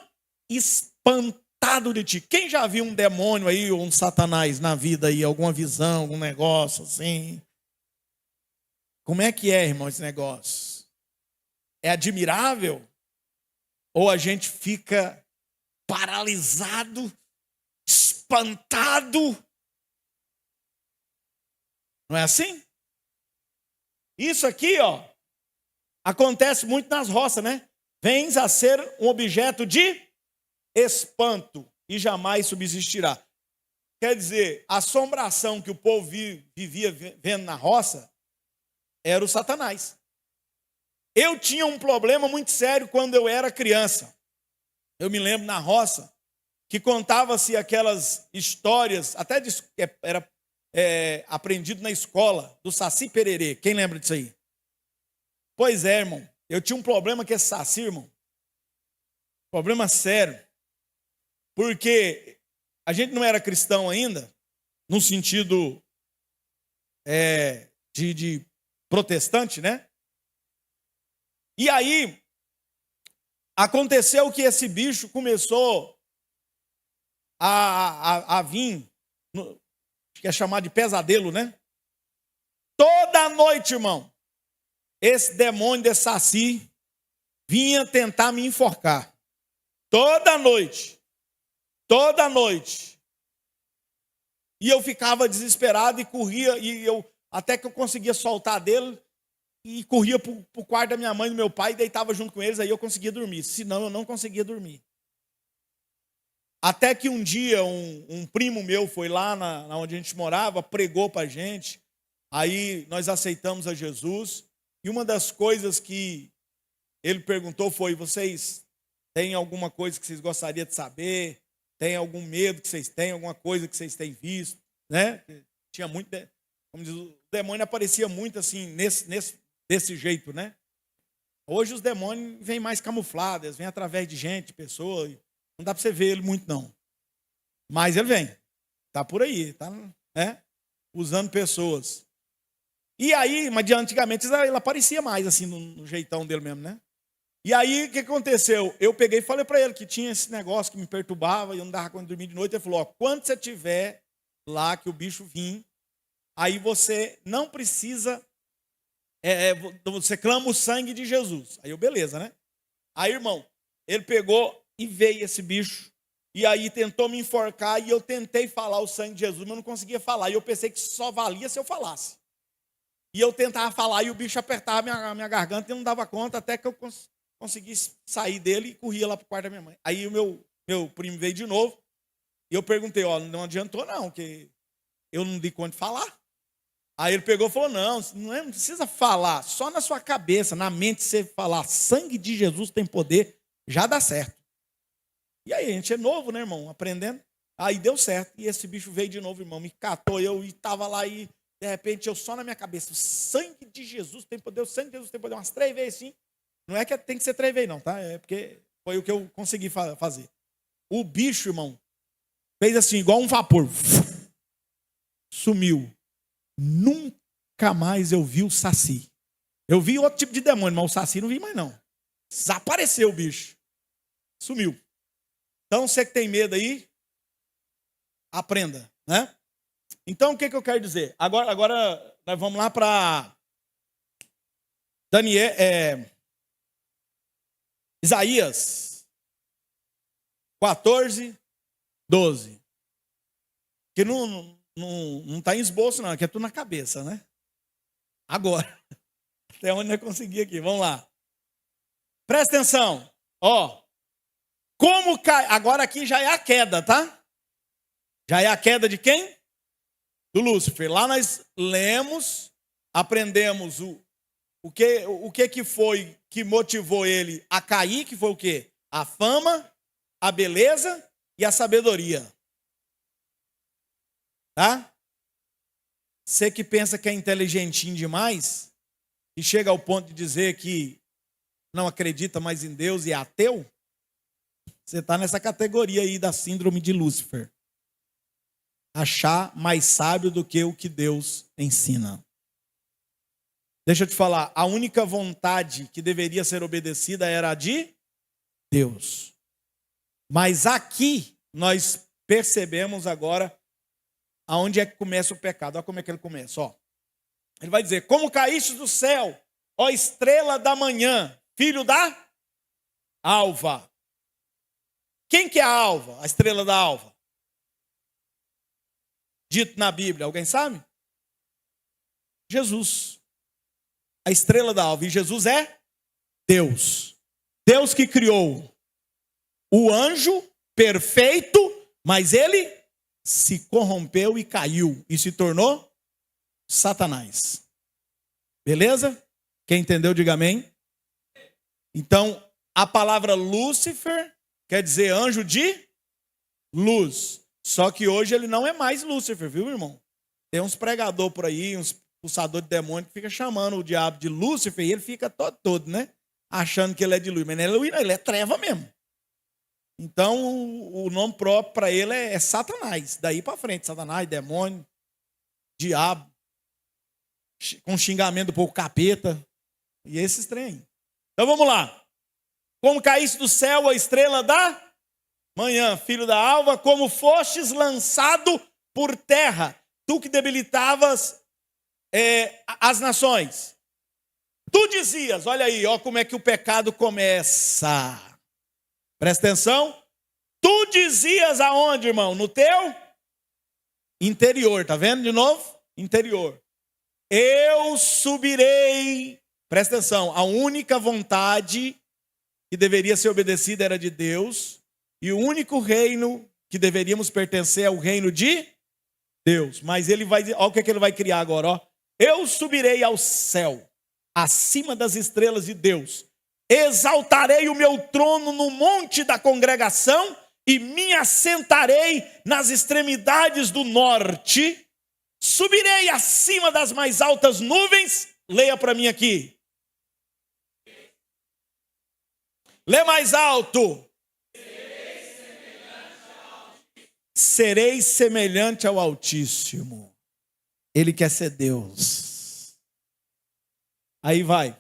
espantados de ti. Quem já viu um demônio aí, ou um satanás na vida aí, alguma visão, algum negócio assim? Como é que é, irmão, esse negócio? É admirável? Ou a gente fica paralisado, espantado? Não é assim? Isso aqui, ó, acontece muito nas roças, né? Vens a ser um objeto de espanto e jamais subsistirá. Quer dizer, a assombração que o povo vivia vendo na roça era o Satanás. Eu tinha um problema muito sério quando eu era criança. Eu me lembro na roça que contava-se aquelas histórias, até era aprendido na escola, do Saci Pererê. Quem lembra disso aí? Pois é, irmão. Eu tinha um problema com esse Saci, irmão. Problema sério. Porque a gente não era cristão ainda, no sentido de protestante, né? E aí, aconteceu que esse bicho começou a vir, que é chamado de pesadelo, né? Toda noite, irmão, esse demônio de Saci vinha tentar me enforcar. Toda noite. Toda noite. E eu ficava desesperado e corria, até que eu conseguia soltar dele, e corria para o quarto da minha mãe e do meu pai, e deitava junto com eles, aí eu conseguia dormir. Senão eu não conseguia dormir. Até que um dia um primo meu foi lá onde a gente morava, pregou para a gente, aí nós aceitamos a Jesus, e uma das coisas que ele perguntou foi: vocês têm alguma coisa que vocês gostariam de saber? Tem algum medo que vocês têm? Alguma coisa que vocês têm visto? Né? Tinha muito, como diz, o demônio aparecia muito assim, desse jeito, né? Hoje os demônios vêm mais camuflados, eles vêm através de gente, pessoa, não dá para você ver ele muito não. Mas ele vem, tá por aí, tá, né? Usando pessoas. E aí, mas de antigamente ele aparecia mais assim no jeitão dele mesmo, né? E aí o que aconteceu? Eu peguei e falei para ele que tinha esse negócio que me perturbava e eu não dava conta de dormir de noite. Ele falou: ó, quando você estiver lá que o bicho vir, aí você não precisa, você clama o sangue de Jesus. Aí eu, beleza, né? Aí, irmão, ele pegou e veio esse bicho, e aí tentou me enforcar, e eu tentei falar o sangue de Jesus, mas eu não conseguia falar, e eu pensei que só valia se eu falasse. E eu tentava falar, e o bicho apertava minha garganta, e eu não dava conta, até que eu consegui sair dele e corria lá para o quarto da minha mãe. Aí o meu primo veio de novo, e eu perguntei: ó, não adiantou não, que eu não dei conta de falar. Aí ele pegou e falou: não precisa falar, só na sua cabeça, na mente, você falar sangue de Jesus tem poder, já dá certo. E aí, a gente é novo, né, irmão, aprendendo. Aí deu certo, e esse bicho veio de novo, irmão, me catou, eu estava lá e, de repente, eu só na minha cabeça: o sangue de Jesus tem poder, o sangue de Jesus tem poder, umas 3 vezes assim. Não é que tem que ser 3 vezes não, tá? É porque foi o que eu consegui fazer. O bicho, irmão, fez assim, igual um vapor. Sumiu. Nunca mais eu vi o Saci. Eu vi outro tipo de demônio, mas o Saci não vi mais não. Desapareceu o bicho. Sumiu. Então, você que tem medo aí, aprenda, né? Então, o que eu quero dizer? Agora nós vamos lá para Isaías 14, 12. Que não está em esboço, não, é que é tudo na cabeça, né? Agora, até onde nós conseguimos aqui, vamos lá. Presta atenção. Ó, como cai. Agora aqui já é a queda, tá? Já é a queda de quem? Do Lúcifer. Lá nós lemos, aprendemos o que foi que motivou ele a cair, que foi o quê? A fama, a beleza e a sabedoria. Tá? Você que pensa que é inteligentinho demais e chega ao ponto de dizer que não acredita mais em Deus e é ateu, você está nessa categoria aí da síndrome de Lúcifer. Achar mais sábio do que o que Deus ensina. Deixa eu te falar, a única vontade que deveria ser obedecida era a de Deus. Mas aqui nós percebemos agora aonde é que começa o pecado. Olha como é que ele começa. Ó. Ele vai dizer, como caíste do céu, ó estrela da manhã, filho da alva. Quem que é a alva? A estrela da alva? Dito na Bíblia, alguém sabe? Jesus. A estrela da alva. E Jesus é Deus. Deus que criou o anjo perfeito, mas ele se corrompeu e caiu. E se tornou Satanás. Beleza? Quem entendeu, diga amém. Então, a palavra Lúcifer quer dizer anjo de luz. Só que hoje ele não é mais Lúcifer, viu, irmão? Tem uns pregador por aí, uns pulsador de demônio que fica chamando o diabo de Lúcifer e ele fica todo, né? Achando que ele é de luz. Mas não, ele é treva mesmo. Então, o nome próprio para ele é Satanás. Daí para frente, Satanás, demônio, diabo, com xingamento do povo capeta. E esses trem aí. Então vamos lá. Como caíste do céu a estrela da manhã, filho da alva, como fostes lançado por terra, tu que debilitavas as nações. Tu dizias, olha aí, ó como é que o pecado começa. Presta atenção. Tu dizias aonde, irmão? No teu interior, tá vendo de novo? Interior. Eu subirei, presta atenção, a única vontade que deveria ser obedecida era de Deus, e o único reino que deveríamos pertencer é o reino de Deus. Mas ele vai, olha o que ele vai criar agora, ó. Eu subirei ao céu, acima das estrelas de Deus. Exaltarei o meu trono no monte da congregação e me assentarei nas extremidades do norte. Subirei acima das mais altas nuvens. Leia para mim aqui. Lê mais alto. Serei semelhante ao Altíssimo. Ele quer ser Deus. Aí vai.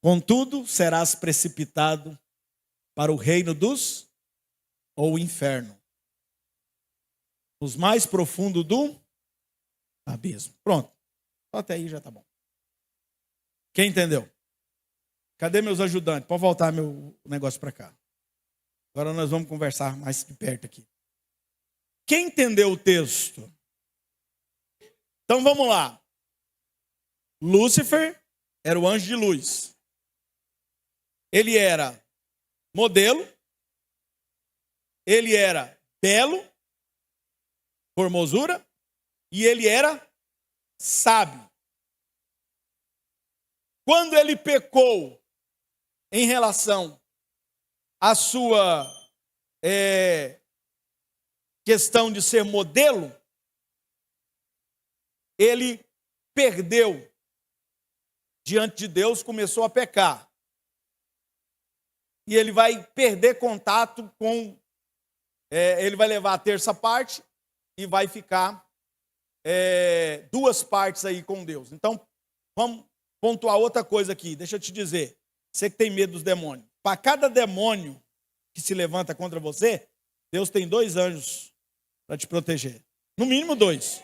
Contudo, serás precipitado para o reino dos ou o inferno, nos mais profundos do abismo. Pronto. Até aí já tá bom. Quem entendeu? Cadê meus ajudantes? Pode voltar meu negócio para cá. Agora nós vamos conversar mais de perto aqui. Quem entendeu o texto? Então vamos lá. Lúcifer era o anjo de luz. Ele era modelo. Ele era belo, formosura. E ele era sábio. Quando ele pecou em relação à sua questão de ser modelo, ele perdeu diante de Deus, começou a pecar. E ele vai perder contato com... ele vai levar a terça parte e vai ficar duas partes aí com Deus. Então, vamos pontuar outra coisa aqui. Deixa eu te dizer. Você que tem medo dos demônios. Para cada demônio que se levanta contra você, Deus tem 2 anjos para te proteger. No mínimo 2.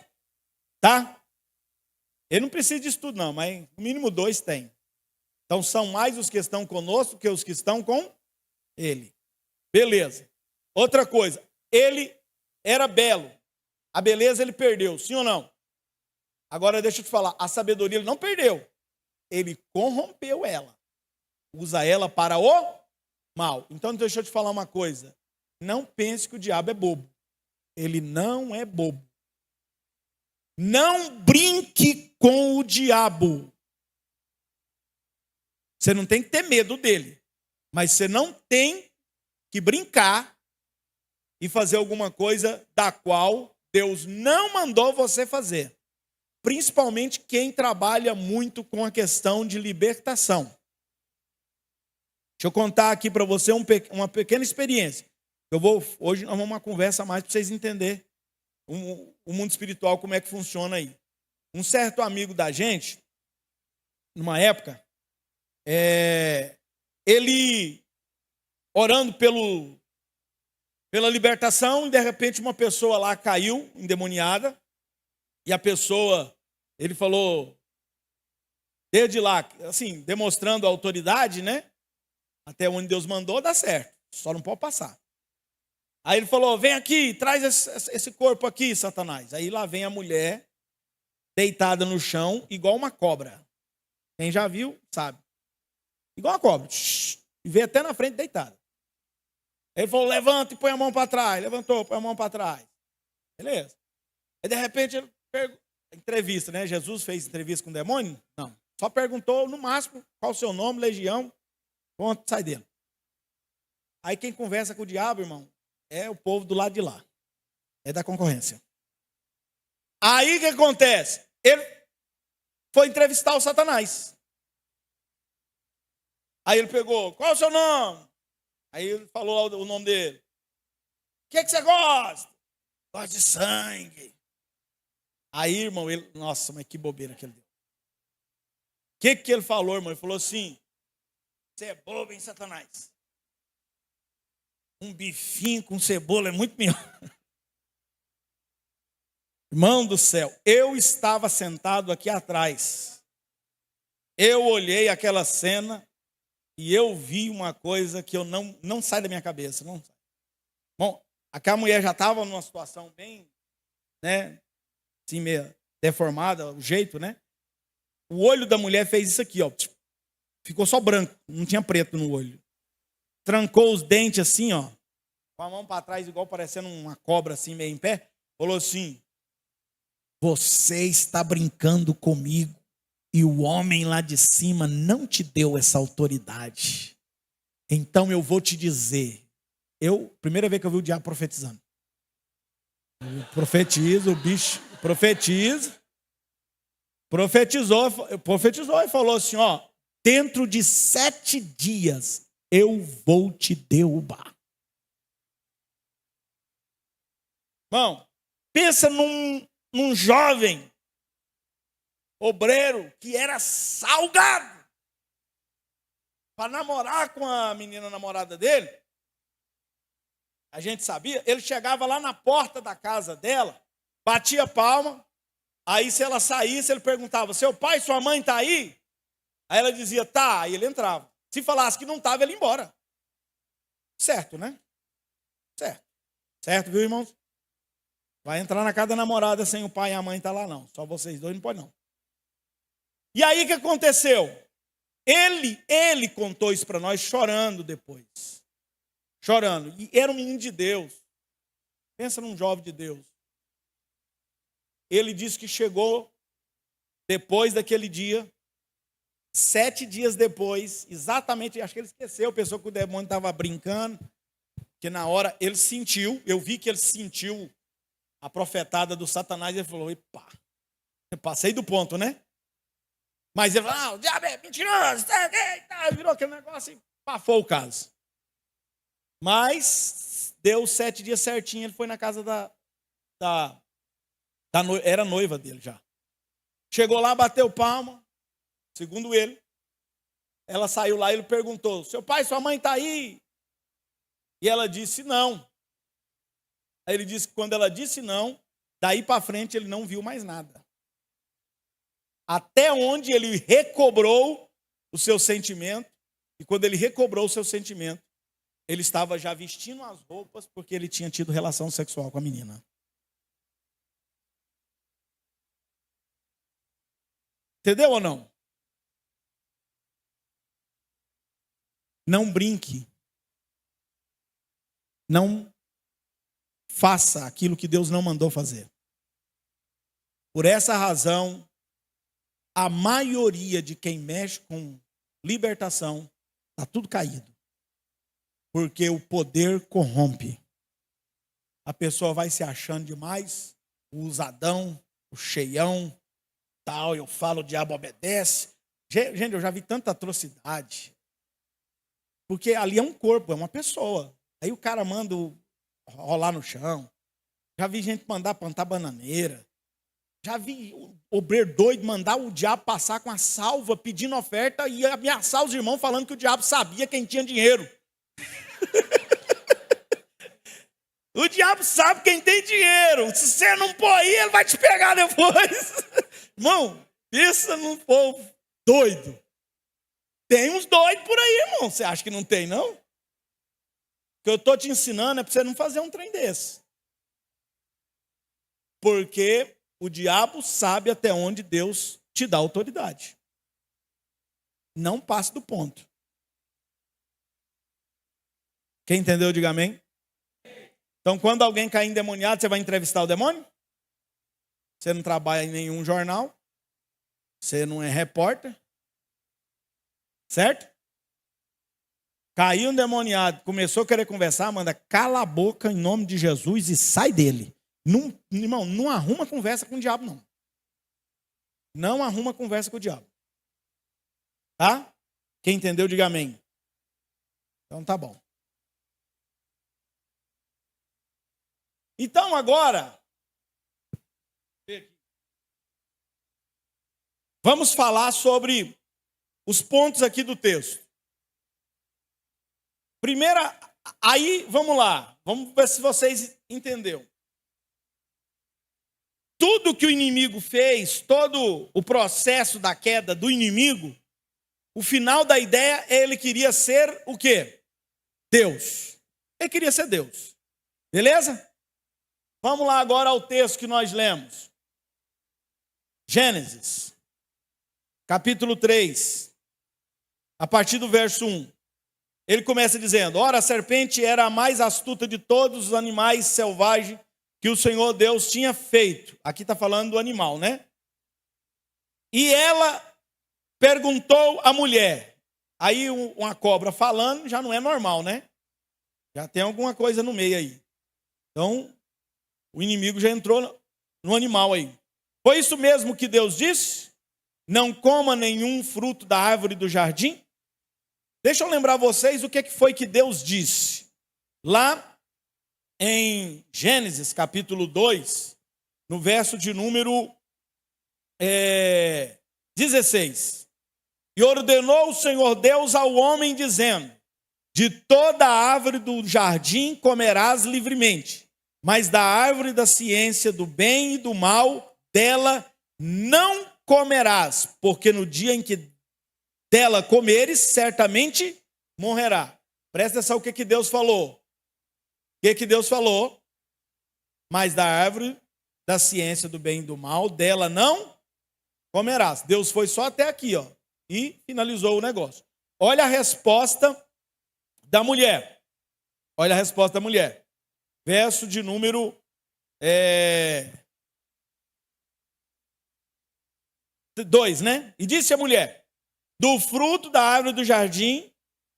Tá? Ele não precisa disso tudo não, mas no mínimo 2 tem. Então são mais os que estão conosco que os que estão com ele. Beleza. Outra coisa. Ele era belo. A beleza ele perdeu, sim ou não? Agora deixa eu te falar. A sabedoria ele não perdeu. Ele corrompeu ela. usa ela para o mal. Então deixa eu te falar uma coisa. Não pense que o diabo é bobo. Ele não é bobo. Não brinque com o diabo. Você não tem que ter medo dele. Mas você não tem que brincar e fazer alguma coisa da qual Deus não mandou você fazer. Principalmente quem trabalha muito com a questão de libertação. Deixa eu contar aqui para você uma pequena experiência. Hoje nós vamos uma conversa a mais para vocês entenderem o mundo espiritual, como é que funciona aí. Um certo amigo da gente, numa época, ele orando pela libertação, e de repente uma pessoa lá caiu, endemoniada, e a pessoa, ele falou, desde lá, assim, demonstrando a autoridade, né? Até onde Deus mandou, dá certo, só não pode passar. Aí ele falou, vem aqui, traz esse corpo aqui, Satanás. Aí lá vem a mulher, deitada no chão, igual uma cobra. Quem já viu, sabe. Igual uma cobra. E veio até na frente deitada. Ele falou, levanta e põe a mão para trás. Levantou, põe a mão para trás. Beleza. Aí de repente ele entrevista, né? Jesus fez entrevista com o demônio? Não. Só perguntou, no máximo, qual o seu nome, legião. Pronto, sai dele. Aí quem conversa com o diabo, irmão, é o povo do lado de lá. É da concorrência. Aí o que acontece? Ele foi entrevistar o Satanás. Aí ele pegou, qual é o seu nome? Aí ele falou o nome dele. O que você gosta? Gosto de sangue. Aí, irmão, ele... Nossa, mas que bobeira que ele deu. O que ele falou, irmão? Ele falou assim, você é bobo, hein, Satanás? Um bifinho com cebola é muito melhor. Irmão do céu, eu estava sentado aqui atrás. Eu olhei aquela cena e eu vi uma coisa que eu não sai da minha cabeça. Não sai. Bom, aquela mulher já estava numa situação bem, né, assim, meio deformada, o jeito, né? O olho da mulher fez isso aqui, ó. Ficou só branco, não tinha preto no olho. Trancou os dentes assim, ó, com a mão para trás, igual parecendo uma cobra assim, meio em pé. Falou assim, você está brincando comigo e o homem lá de cima não te deu essa autoridade. Então eu vou te dizer, primeira vez que eu vi o diabo profetizando. Profetiza, o bicho profetizou e falou assim, ó, dentro de 7 dias eu vou te derrubar. Irmão, pensa num jovem obreiro que era salgado para namorar com a menina namorada dele. A gente sabia, ele chegava lá na porta da casa dela, batia palma, aí se ela saísse, ele perguntava, seu pai, sua mãe está aí? Aí ela dizia, tá, aí ele entrava. Se falasse que não estava, ele ia embora. Certo, né? Certo. Certo, viu, irmãos? Vai entrar na casa da namorada sem o pai e a mãe estar lá, não. Só vocês dois não pode, não. E aí o que aconteceu? Ele contou isso para nós chorando depois. Chorando. E era um menino de Deus. Pensa num jovem de Deus. Ele disse que chegou depois daquele dia, 7 dias depois, exatamente, acho que ele esqueceu, pensou que o demônio estava brincando, que na hora ele sentiu, eu vi que ele sentiu a profetada do Satanás, ele falou, epa, eu passei do ponto, né? Mas ele falou, o diabo é mentiroso, virou aquele negócio e pafou o caso. Mas deu 7 dias certinho, ele foi na casa era noiva dele já. Chegou lá, bateu palma, segundo ele. Ela saiu lá e ele perguntou, seu pai, sua mãe está aí? E ela disse não. Aí ele disse que quando ela disse não, daí para frente ele não viu mais nada. Até onde ele recobrou o seu sentimento, e quando ele recobrou o seu sentimento, ele estava já vestindo as roupas porque ele tinha tido relação sexual com a menina. Entendeu ou não? Não brinque. Não faça aquilo que Deus não mandou fazer. Por essa razão, a maioria de quem mexe com libertação está tudo caído. Porque o poder corrompe. A pessoa vai se achando demais, o usadão, o cheião, tal, eu falo, o diabo obedece. Gente, eu já vi tanta atrocidade. Porque ali é um corpo, é uma pessoa. Aí o cara manda rolar no chão. Já vi gente mandar plantar bananeira. Já vi o obreiro doido mandar o diabo passar com a salva pedindo oferta e ameaçar os irmãos falando que o diabo sabia quem tinha dinheiro. O diabo sabe quem tem dinheiro. Se você não pôr aí, ele vai te pegar depois. Irmão, pensa num povo doido. Tem uns doidos por aí, irmão. Você acha que não tem, não? O que eu estou te ensinando é para você não fazer um trem desse. Porque o diabo sabe até onde Deus te dá autoridade. Não passe do ponto. Quem entendeu, diga amém. Então, quando alguém cair endemoniado, você vai entrevistar o demônio? Você não trabalha em nenhum jornal. Você não é repórter. Certo? Caiu um demoniado, começou a querer conversar, manda cala a boca em nome de Jesus e sai dele. Não, irmão, não arruma conversa com o diabo, não. Não arruma conversa com o diabo. Tá? Quem entendeu, diga amém. Então tá bom. Então agora, vamos falar sobre os pontos aqui do texto. Primeira, aí vamos lá, vamos ver se vocês entenderam. Tudo que o inimigo fez, todo o processo da queda do inimigo, o final da ideia é ele queria ser o quê? Deus. Ele queria ser Deus. Beleza? Vamos lá agora ao texto que nós lemos. Gênesis, capítulo 3, a partir do verso 1. Ele começa dizendo: ora, a serpente era a mais astuta de todos os animais selvagens que o Senhor Deus tinha feito. Aqui está falando do animal, né? E ela perguntou à mulher. Aí uma cobra falando já não é normal, né? Já tem alguma coisa no meio aí. Então, o inimigo já entrou no animal aí. Foi isso mesmo que Deus disse? Não coma nenhum fruto da árvore do jardim? Deixa eu lembrar vocês o que foi que Deus disse. Lá em Gênesis, capítulo 2, no verso de número 16. E ordenou o Senhor Deus ao homem, dizendo: de toda a árvore do jardim comerás livremente, mas da árvore da ciência do bem e do mal, dela não comerás, porque no dia em que dela comeres, certamente morrerá. Presta atenção o que Deus falou. O que Deus falou? Mas da árvore da ciência do bem e do mal, dela não comerás. Deus foi só até aqui, ó, e finalizou o negócio. Olha a resposta da mulher. Olha a resposta da mulher. Verso de número 2, né? E disse a mulher: do fruto da árvore do jardim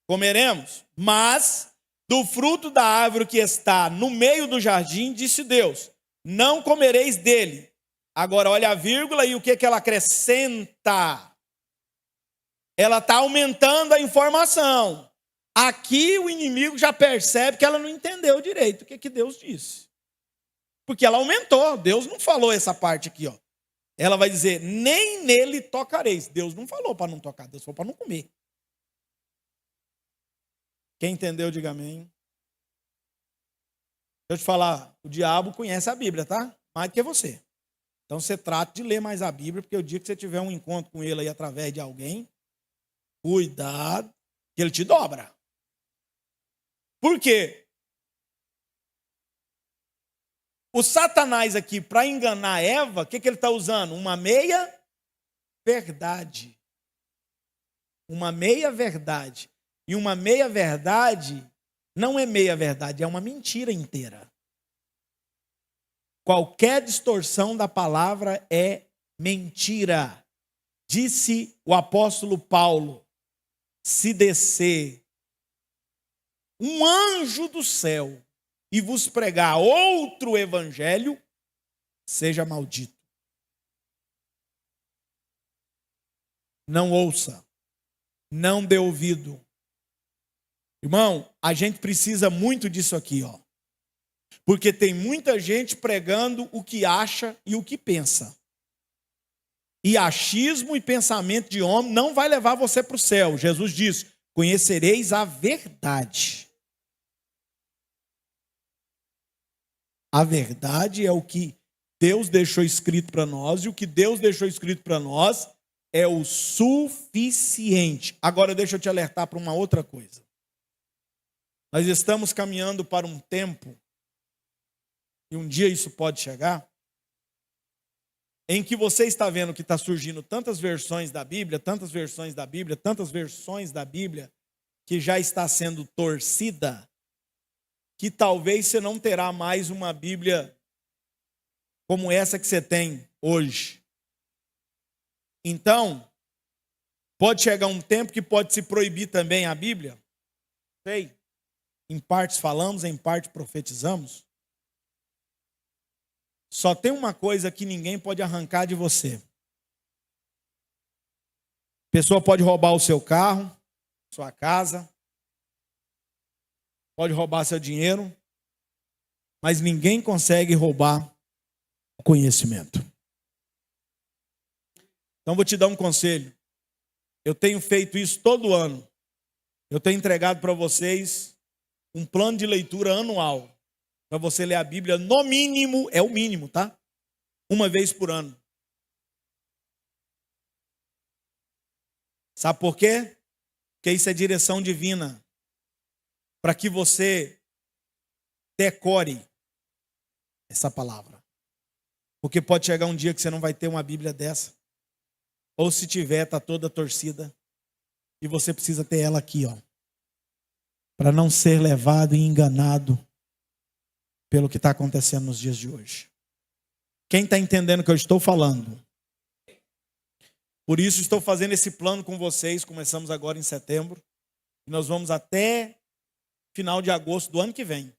comeremos, mas do fruto da árvore que está no meio do jardim, disse Deus: não comereis dele. Agora olha a vírgula e o que ela acrescenta. Ela está aumentando a informação. Aqui o inimigo já percebe que ela não entendeu direito o que Deus disse. Porque ela aumentou. Deus não falou essa parte aqui, ó. Ela vai dizer: nem nele tocareis. Deus não falou para não tocar, Deus falou para não comer. Quem entendeu, diga amém. Deixa eu te falar, o diabo conhece a Bíblia, tá? Mais do que você. Então você trata de ler mais a Bíblia, porque o dia que você tiver um encontro com ele aí através de alguém, cuidado, que ele te dobra. Por quê? O Satanás aqui, para enganar Eva, o que ele está usando? Uma meia verdade. Uma meia verdade. E uma meia-verdade não é meia-verdade, é uma mentira inteira. Qualquer distorção da palavra é mentira. Disse o apóstolo Paulo: se descer um anjo do céu e vos pregar outro evangelho, seja maldito. Não ouça, não dê ouvido. Irmão, a gente precisa muito disso aqui, ó. Porque tem muita gente pregando o que acha e o que pensa. E achismo e pensamento de homem não vai levar você para o céu. Jesus diz: conhecereis a verdade. A verdade é o que Deus deixou escrito para nós, e o que Deus deixou escrito para nós é o suficiente. Agora deixa eu te alertar para uma outra coisa. Nós estamos caminhando para um tempo, e um dia isso pode chegar, em que você está vendo que está surgindo tantas versões da Bíblia, tantas versões da Bíblia, tantas versões da Bíblia, que já está sendo torcida, que talvez você não terá mais uma Bíblia como essa que você tem hoje. Então, pode chegar um tempo que pode se proibir também a Bíblia. Sei, em partes falamos, em parte profetizamos. Só tem uma coisa que ninguém pode arrancar de você. A pessoa pode roubar o seu carro, sua casa, pode roubar seu dinheiro, mas ninguém consegue roubar o conhecimento. Então vou te dar um conselho. Eu tenho feito isso todo ano. Eu tenho entregado para vocês um plano de leitura anual. Para você ler a Bíblia, no mínimo, é o mínimo, tá? Uma vez por ano. Sabe por quê? Porque isso é direção divina. Para que você decore essa palavra. Porque pode chegar um dia que você não vai ter uma Bíblia dessa. Ou se tiver, está toda torcida. E você precisa ter ela aqui, ó. Para não ser levado e enganado pelo que está acontecendo nos dias de hoje. Quem está entendendo o que eu estou falando? Por isso estou fazendo esse plano com vocês. Começamos agora em setembro. E nós vamos até final de agosto do ano que vem,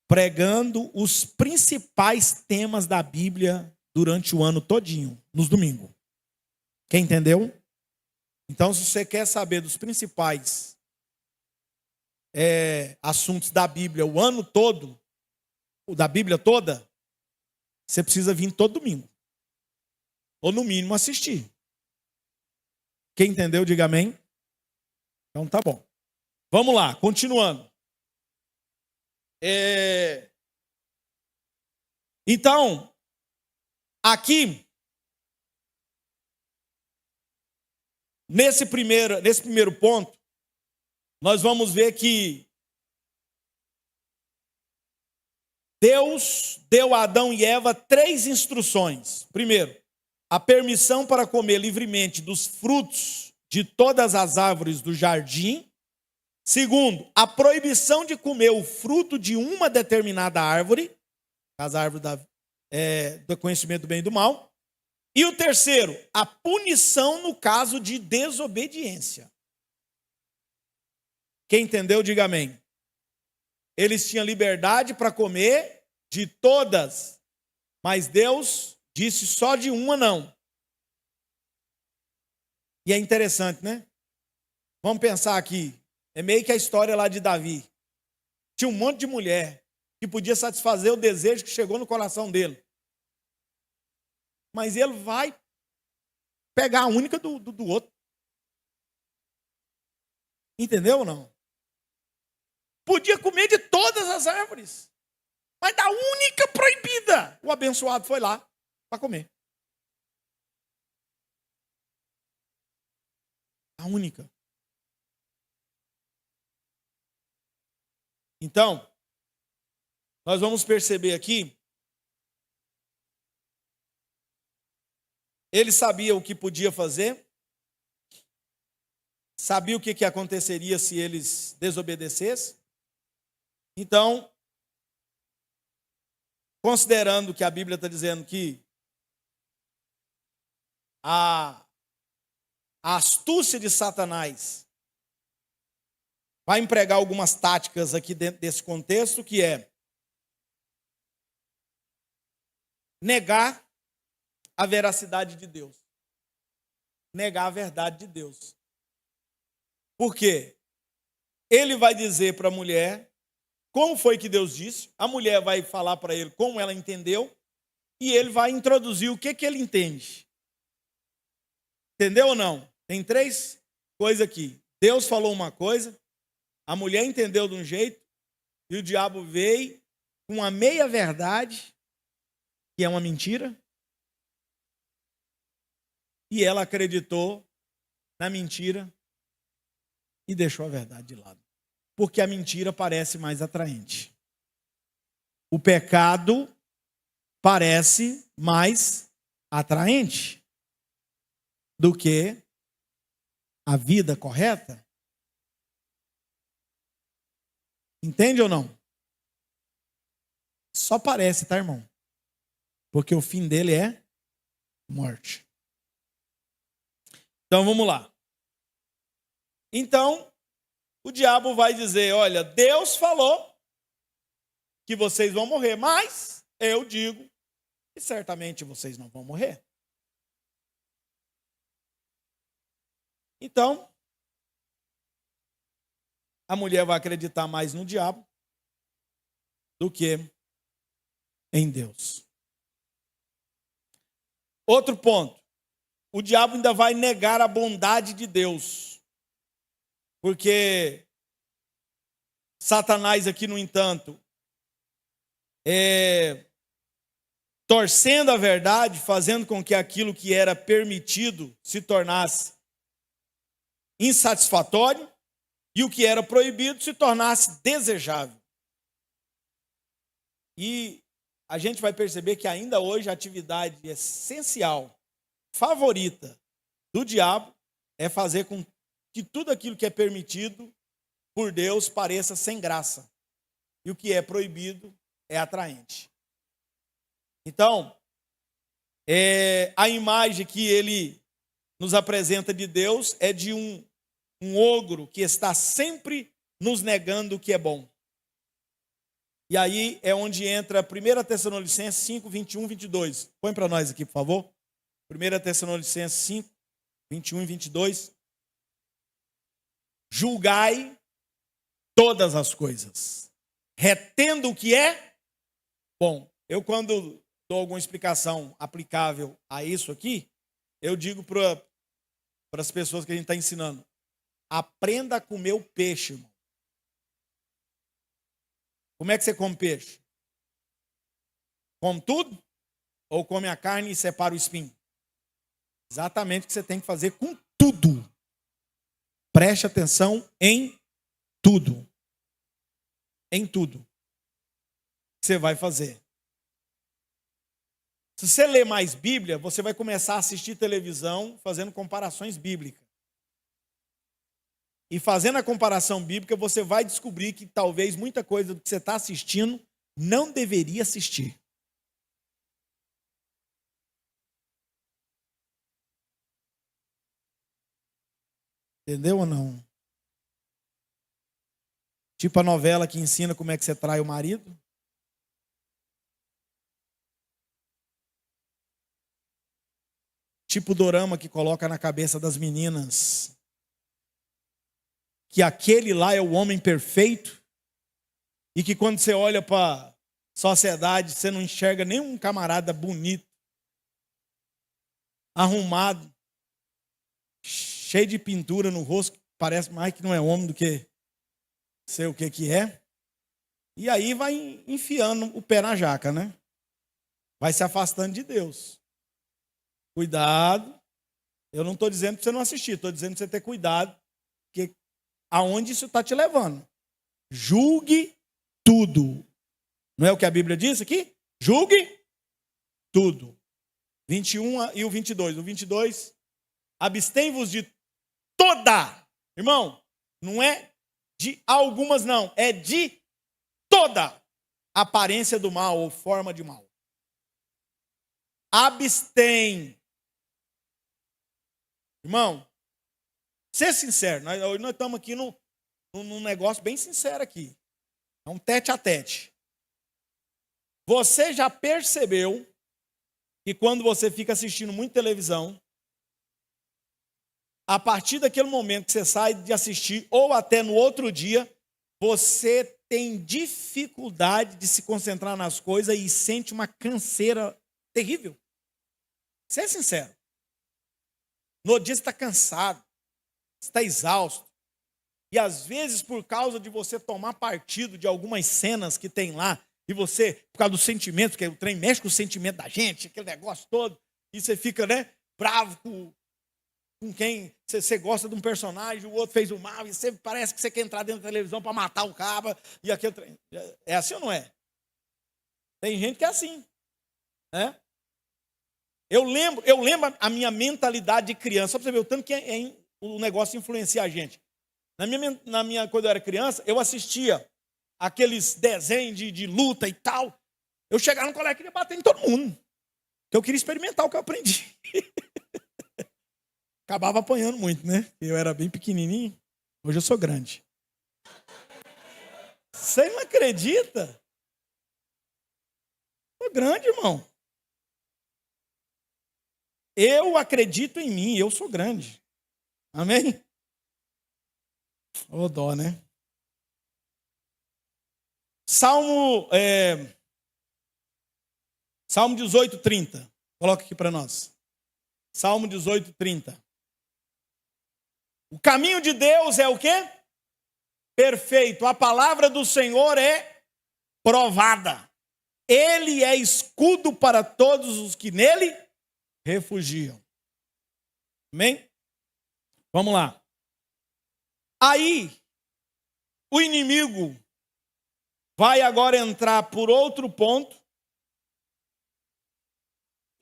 pregando os principais temas da Bíblia durante o ano todinho, nos domingos. Quem entendeu? Então, se você quer saber dos principais assuntos da Bíblia o ano todo, da Bíblia toda, você precisa vir todo domingo. Ou no mínimo assistir. Quem entendeu, diga amém. Então tá bom. Vamos lá, continuando. Então, aqui, nesse primeiro ponto, nós vamos ver que Deus deu a Adão e Eva 3 instruções. Primeiro, a permissão para comer livremente dos frutos de todas as árvores do jardim. Segundo, a proibição de comer o fruto de uma determinada árvore, as árvores do conhecimento do bem e do mal. E o terceiro, a punição no caso de desobediência. Quem entendeu, diga amém. Eles tinham liberdade para comer de todas, mas Deus disse só de uma não. E é interessante, né? Vamos pensar aqui. É meio que a história lá de Davi. Tinha um monte de mulher que podia satisfazer o desejo que chegou no coração dele. Mas ele vai pegar a única do outro. Entendeu ou não? Podia comer de todas as árvores, mas da única proibida, o abençoado foi lá para comer. A única. Então, nós vamos perceber aqui, ele sabia o que podia fazer, sabia o que aconteceria se eles desobedecessem. Então, considerando que a Bíblia está dizendo que a astúcia de Satanás vai empregar algumas táticas aqui dentro desse contexto, que é negar a veracidade de Deus. Negar a verdade de Deus. Por quê? Ele vai dizer para a mulher como foi que Deus disse, a mulher vai falar para ele como ela entendeu, e ele vai introduzir o que ele entende. Entendeu ou não? Tem 3 coisas aqui. Deus falou uma coisa, a mulher entendeu de um jeito, e o diabo veio com uma meia-verdade, que é uma mentira, e ela acreditou na mentira e deixou a verdade de lado. Porque a mentira parece mais atraente. O pecado parece mais atraente do que a vida correta. Entende ou não? Só parece, tá, irmão? Porque o fim dele é morte. Então vamos lá. Então, o diabo vai dizer, olha, Deus falou que vocês vão morrer, mas eu digo que certamente vocês não vão morrer. Então, a mulher vai acreditar mais no diabo do que em Deus. Outro ponto. O diabo ainda vai negar a bondade de Deus. Porque Satanás aqui, no entanto, torcendo a verdade, fazendo com que aquilo que era permitido se tornasse insatisfatório e o que era proibido se tornasse desejável. E a gente vai perceber que ainda hoje a atividade essencial, favorita do diabo é fazer com que tudo aquilo que é permitido por Deus pareça sem graça. E o que é proibido é atraente. Então, a imagem que ele nos apresenta de Deus é de um ogro que está sempre nos negando o que é bom. E aí é onde entra 1 Tessalonicenses 5, 21 e 22. Põe para nós aqui, por favor. 1 Tessalonicenses 5, 21 e 22. Julgai todas as coisas, retendo o que é bom. Eu, quando dou alguma explicação aplicável a isso aqui, eu digo para as pessoas que a gente está ensinando, aprenda a comer o peixe, irmão. Como é que você come peixe? Come tudo? Ou come a carne e separa o espinho? Exatamente o que você tem que fazer com tudo. Preste atenção em tudo. Em tudo que você vai fazer. Se você ler mais Bíblia, você vai começar a assistir televisão fazendo comparações bíblicas. E fazendo a comparação bíblica, você vai descobrir que talvez muita coisa do que você está assistindo não deveria assistir. Entendeu ou não? Tipo a novela que ensina como é que você trai o marido. Tipo o dorama que coloca na cabeça das meninas que aquele lá é o homem perfeito e que quando você olha para a sociedade, você não enxerga nenhum camarada bonito, arrumado, cheio de pintura no rosto, parece mais que não é homem do que sei o que é. E aí vai enfiando o pé na jaca, né? Vai se afastando de Deus. Cuidado. Eu não estou dizendo para você não assistir, estou dizendo para você ter cuidado, porque aonde isso está te levando? Julgue tudo. Não é o que a Bíblia diz aqui? Julgue tudo. 21 e o 22. O 22, abstém-vos de toda Irmão, não é de algumas não, é de toda aparência do mal ou forma de mal. Abstém. Irmão, ser sincero, nós estamos aqui num negócio bem sincero aqui. É um tete a tete. Você já percebeu que quando você fica assistindo muito televisão, a partir daquele momento que você sai de assistir, ou até no outro dia, você tem dificuldade de se concentrar nas coisas e sente uma canseira terrível? Ser sincero. No dia você está cansado, você está exausto. E às vezes, por causa de você tomar partido de algumas cenas que tem lá, e você, por causa do sentimento, porque o trem mexe com o sentimento da gente, aquele negócio todo, e você fica, bravo com quem você gosta de um personagem, o outro fez o mal, e você parece que você quer entrar dentro da televisão para matar o caba, e aquele trem. É assim ou não é? Tem gente que é assim, né? Eu lembro a minha mentalidade de criança, só para você ver o tanto que o negócio influencia a gente. Quando eu era criança, eu assistia aqueles desenhos de luta e tal. Eu chegava no colégio e queria bater em todo mundo. Porque eu queria experimentar o que eu aprendi. Acabava apanhando muito, né? Eu era bem pequenininho, hoje eu sou grande. Você não acredita? Sou grande, irmão. Eu acredito em mim, eu sou grande. Amém? Ô dó, né? Salmo 18:30. Coloca aqui para nós. Salmo 18:30. O caminho de Deus é o quê? Perfeito. A palavra do Senhor é provada. Ele é escudo para todos os que nele refugiam. Amém? Vamos lá. Aí, o inimigo vai agora entrar por outro ponto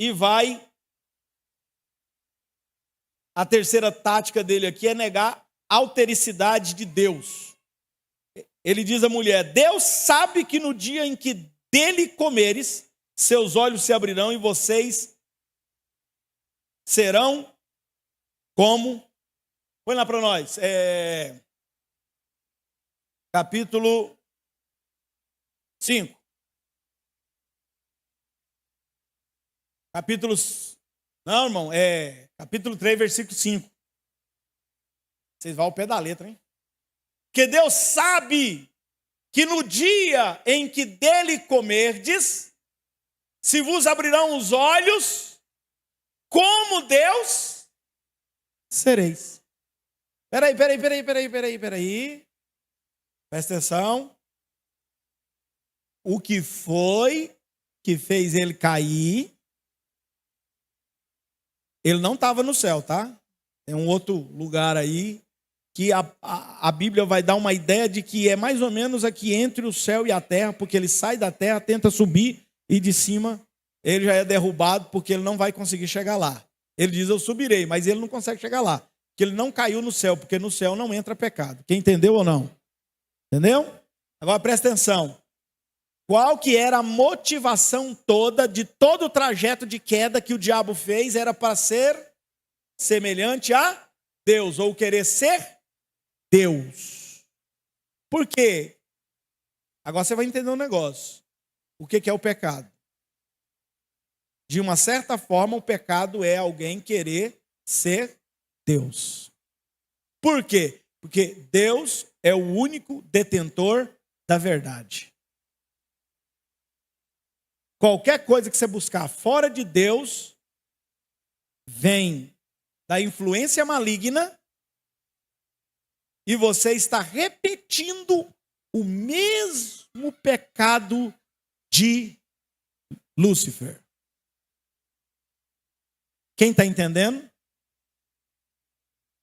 e vai. A terceira tática dele aqui é negar a altericidade de Deus. Ele diz à mulher: Deus sabe que no dia em que dele comeres, seus olhos se abrirão e vocês serão como. Põe lá para nós. Capítulo 5. Não, irmão, capítulo 3, versículo 5. Vocês vão ao pé da letra, hein? Que Deus sabe que no dia em que dele comerdes, se vos abrirão os olhos, como Deus sereis. Peraí. Presta atenção. O que foi que fez ele cair? Ele não estava no céu, tá? Tem um outro lugar aí que a Bíblia vai dar uma ideia de que é mais ou menos aqui entre o céu e a terra, porque ele sai da terra, tenta subir e de cima ele já é derrubado porque ele não vai conseguir chegar lá. Ele diz: eu subirei, mas ele não consegue chegar lá, porque ele não caiu no céu, porque no céu não entra pecado. Quem entendeu ou não? Entendeu? Agora presta atenção. Qual que era a motivação toda de todo o trajeto de queda que o diabo fez? Era para ser semelhante a Deus, ou querer ser Deus. Por quê? Agora você vai entender um negócio. O que é o pecado? De uma certa forma, o pecado é alguém querer ser Deus. Por quê? Porque Deus é o único detentor da verdade. Qualquer coisa que você buscar fora de Deus vem da influência maligna e você está repetindo o mesmo pecado de Lúcifer. Quem está entendendo?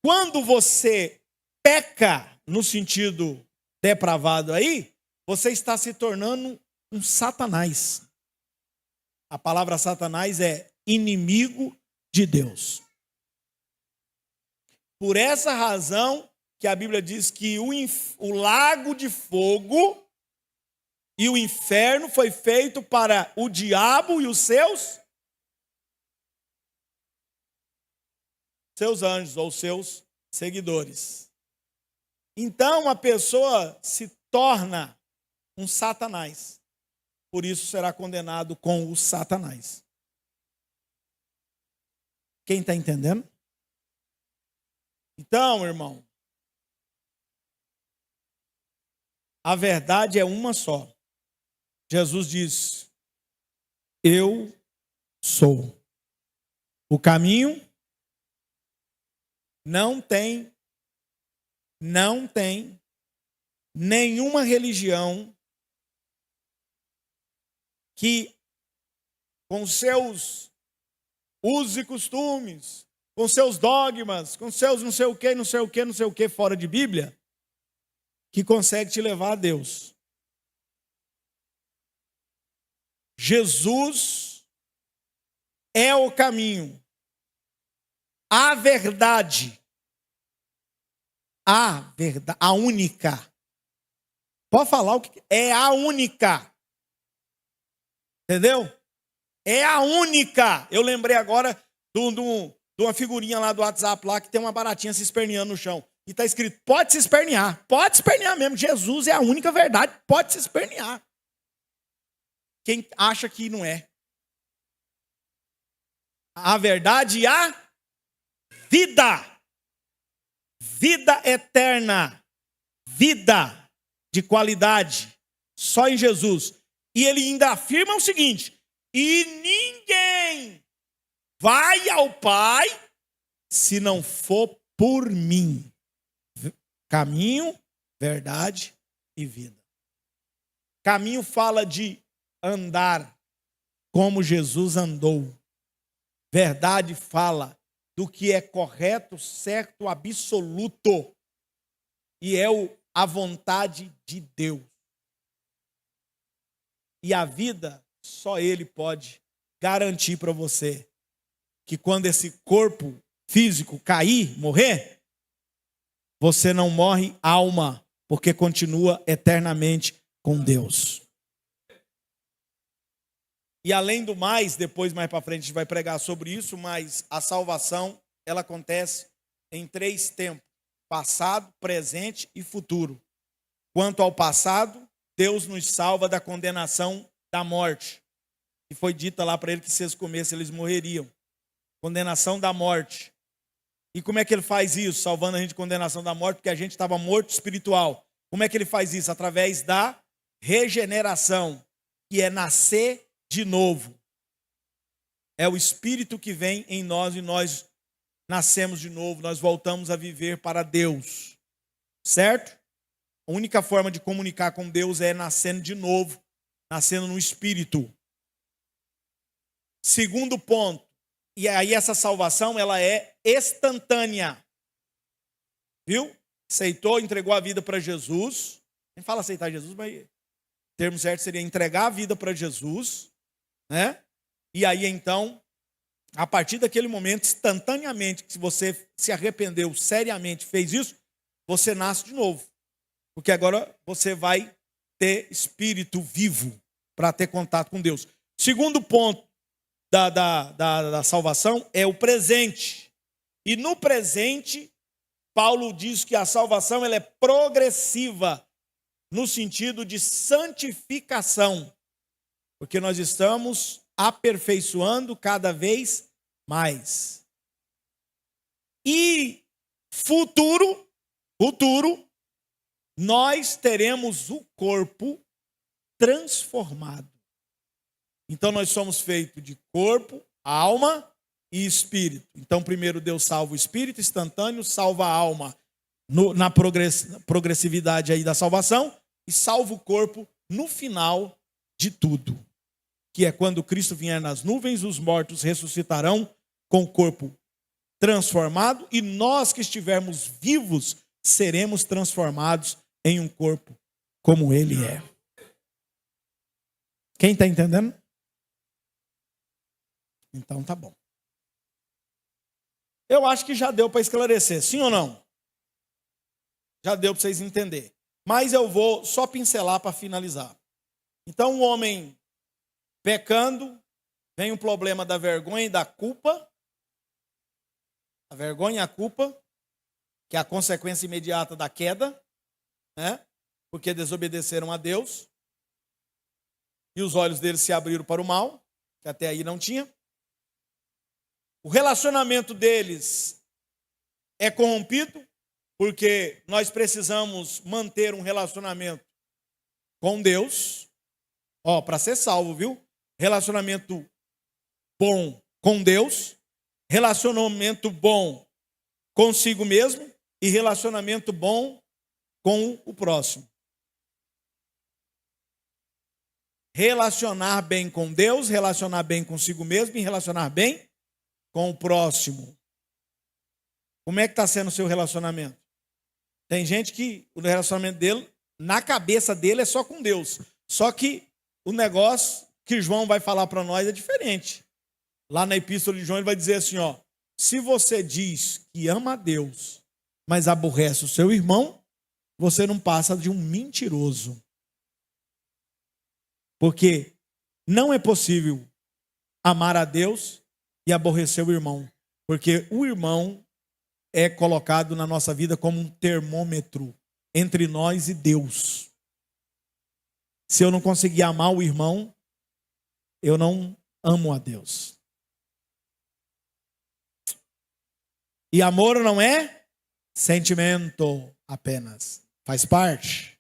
Quando você peca no sentido depravado aí, você está se tornando um Satanás. A palavra Satanás é inimigo de Deus. Por essa razão que a Bíblia diz que o lago de fogo e o inferno foi feito para o diabo e os seus anjos ou seus seguidores. Então a pessoa se torna um Satanás. Por isso será condenado com o Satanás. Quem está entendendo? Então, irmão, a verdade é uma só. Jesus diz: eu sou o caminho. Não tem nenhuma religião que, com seus usos e costumes, com seus dogmas, com seus não sei o que fora de Bíblia, que consegue te levar a Deus. Jesus é o caminho, a verdade, a única. Pode falar o que é a única. Entendeu? É a única. Eu lembrei agora de uma figurinha lá do WhatsApp lá que tem uma baratinha se esperneando no chão. E está escrito: pode se espernear. Pode se espernear mesmo. Jesus é a única verdade. Pode se espernear. Quem acha que não é? A verdade e a vida. Vida eterna. Vida de qualidade. Só em Jesus. E ele ainda afirma o seguinte: e ninguém vai ao Pai se não for por mim. Caminho, verdade e vida. Caminho fala de andar como Jesus andou. Verdade fala do que é correto, certo, absoluto. E é a vontade de Deus. E a vida, só Ele pode garantir para você que quando esse corpo físico cair, morrer, você não morre alma, porque continua eternamente com Deus. E além do mais, depois mais para frente a gente vai pregar sobre isso, mas a salvação, ela acontece em 3 tempos: passado, presente e futuro. Quanto ao passado, Deus nos salva da condenação da morte. E foi dita lá para ele que se eles comessem, eles morreriam. Condenação da morte. E como é que ele faz isso? Salvando a gente de condenação da morte, porque a gente estava morto espiritual. Como é que ele faz isso? Através da regeneração, que é nascer de novo. É o Espírito que vem em nós e nós nascemos de novo, nós voltamos a viver para Deus. Certo? A única forma de comunicar com Deus é nascendo de novo, nascendo no Espírito. Segundo ponto, e aí essa salvação ela é instantânea. Viu? Aceitou, entregou a vida para Jesus. Nem fala aceitar Jesus, mas o termo certo seria entregar a vida para Jesus, né? E aí então, a partir daquele momento, instantaneamente, que você se arrependeu seriamente, fez isso, você nasce de novo. Porque agora você vai ter espírito vivo para ter contato com Deus. Segundo ponto da salvação é o presente. E no presente, Paulo diz que a salvação ela é progressiva, no sentido de santificação. Porque nós estamos aperfeiçoando cada vez mais. E futuro, nós teremos o corpo transformado. Então nós somos feitos de corpo, alma e espírito. Então primeiro Deus salva o espírito instantâneo, salva a alma na progressividade aí da salvação e salva o corpo no final de tudo. Que é quando Cristo vier nas nuvens, os mortos ressuscitarão com o corpo transformado e nós que estivermos vivos seremos transformados em um corpo como Ele é. Quem está entendendo? Então tá bom. Eu acho que já deu para esclarecer, sim ou não? Já deu para vocês entenderem. Mas eu vou só pincelar para finalizar. Então, o homem pecando, vem o problema da vergonha e da culpa. A vergonha e a culpa, que é a consequência imediata da queda, né? Porque desobedeceram a Deus. E os olhos deles se abriram para o mal, que até aí não tinha. O relacionamento deles é corrompido, porque nós precisamos manter um relacionamento com Deus. Ó, para ser salvo, viu? Relacionamento bom com Deus, relacionamento bom consigo mesmo e relacionamento bom com o próximo. Relacionar bem com Deus, relacionar bem consigo mesmo e relacionar bem com o próximo. Como é que está sendo o seu relacionamento? Tem gente que o relacionamento dele, na cabeça dele, é só com Deus. Só que o negócio que João vai falar para nós é diferente. Lá na epístola de João ele vai dizer assim, ó: se você diz que ama a Deus, mas aborrece o seu irmão, você não passa de um mentiroso. Porque não é possível amar a Deus e aborrecer o irmão. Porque o irmão é colocado na nossa vida como um termômetro entre nós e Deus. Se eu não conseguir amar o irmão, eu não amo a Deus. E amor não é sentimento apenas. Faz parte,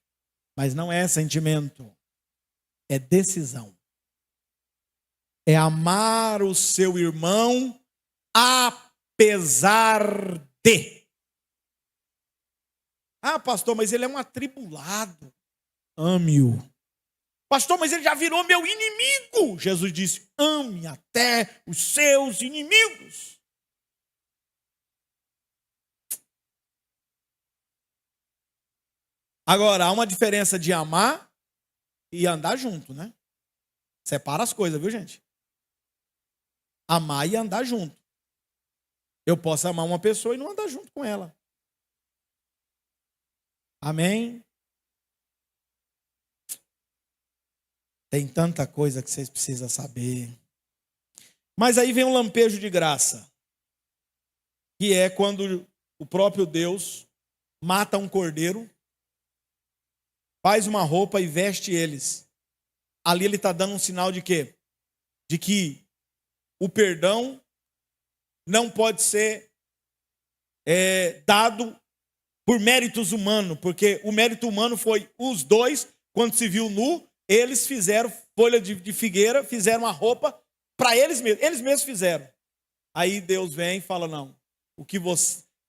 mas não é sentimento. É decisão. É amar o seu irmão apesar de. Ah, pastor, mas ele é um atribulado. Ame-o. Pastor, mas ele já virou meu inimigo. Jesus disse: ame até os seus inimigos. Agora, há uma diferença de amar e andar junto, né? Separa as coisas, viu, gente? Amar e andar junto. Eu posso amar uma pessoa e não andar junto com ela. Amém? Tem tanta coisa que vocês precisam saber. Mas aí vem um lampejo de graça, que é quando o próprio Deus mata um cordeiro, faz uma roupa e veste eles. Ali ele está dando um sinal de quê? De que o perdão não pode ser dado por méritos humanos, porque o mérito humano foi os dois, quando se viu nu, eles fizeram folha de figueira, fizeram uma roupa para eles mesmos fizeram. Aí Deus vem e fala: não,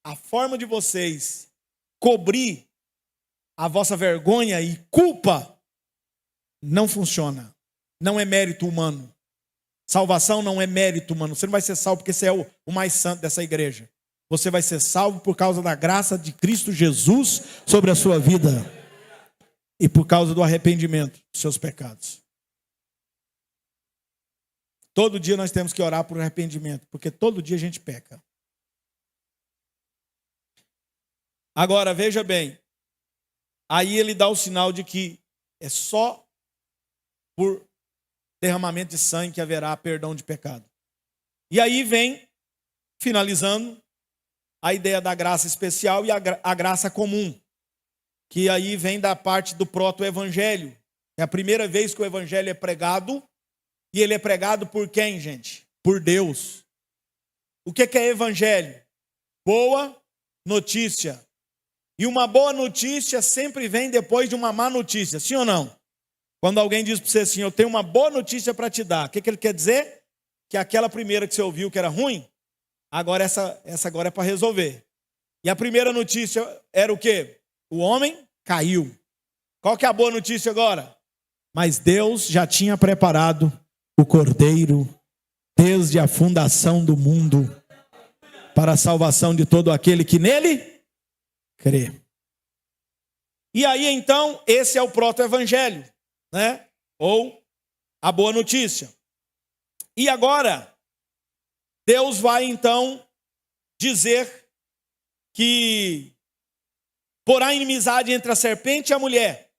a forma de vocês cobrir a vossa vergonha e culpa não funciona. Não é mérito humano. Salvação não é mérito humano. Você não vai ser salvo porque você é o mais santo dessa igreja. Você vai ser salvo por causa da graça de Cristo Jesus sobre a sua vida e por causa do arrependimento dos seus pecados. Todo dia nós temos que orar por arrependimento, porque todo dia a gente peca. Agora, veja bem. Aí ele dá o sinal de que é só por derramamento de sangue que haverá perdão de pecado. E aí vem, finalizando, a ideia da graça especial e a graça comum, que aí vem da parte do proto-evangelho. É a primeira vez que o evangelho é pregado, e ele é pregado por quem, gente? Por Deus. O que é evangelho? Boa notícia. E uma boa notícia sempre vem depois de uma má notícia, sim ou não? Quando alguém diz para você assim: eu tenho uma boa notícia para te dar, o que ele quer dizer? Que aquela primeira que você ouviu que era ruim, agora essa agora é para resolver. E a primeira notícia era o quê? O homem caiu. Qual que é a boa notícia agora? Mas Deus já tinha preparado o Cordeiro desde a fundação do mundo para a salvação de todo aquele que nele crê. E aí então, esse é o proto-evangelho, né? Ou a boa notícia. E agora, Deus vai então dizer que porá inimizade entre a serpente e a mulher.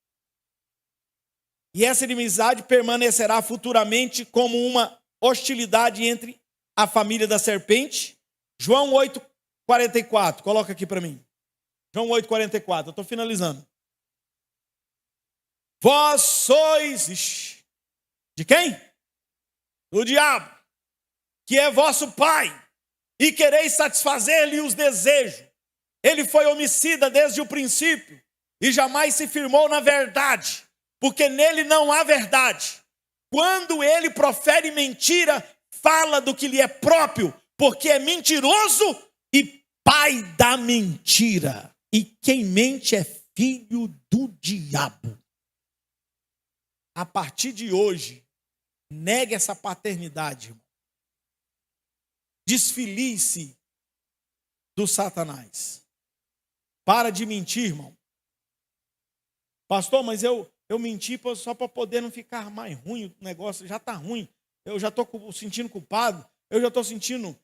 E essa inimizade permanecerá futuramente como uma hostilidade entre a família da serpente. João 8,44. Coloca aqui para mim. João 8,44. Eu estou finalizando. Vós sois de quem? Do diabo, que é vosso pai, e quereis satisfazer-lhe os desejos. Ele foi homicida desde o princípio e jamais se firmou na verdade, porque nele não há verdade. Quando ele profere mentira, fala do que lhe é próprio, porque é mentiroso e pai da mentira. E quem mente é filho do diabo. A partir de hoje, negue essa paternidade, irmão. Desfilie-se do Satanás. Para de mentir, irmão. Pastor, mas eu menti só para poder não ficar mais ruim. O negócio já está ruim. Eu já estou sentindo culpado. Eu já estou sentindo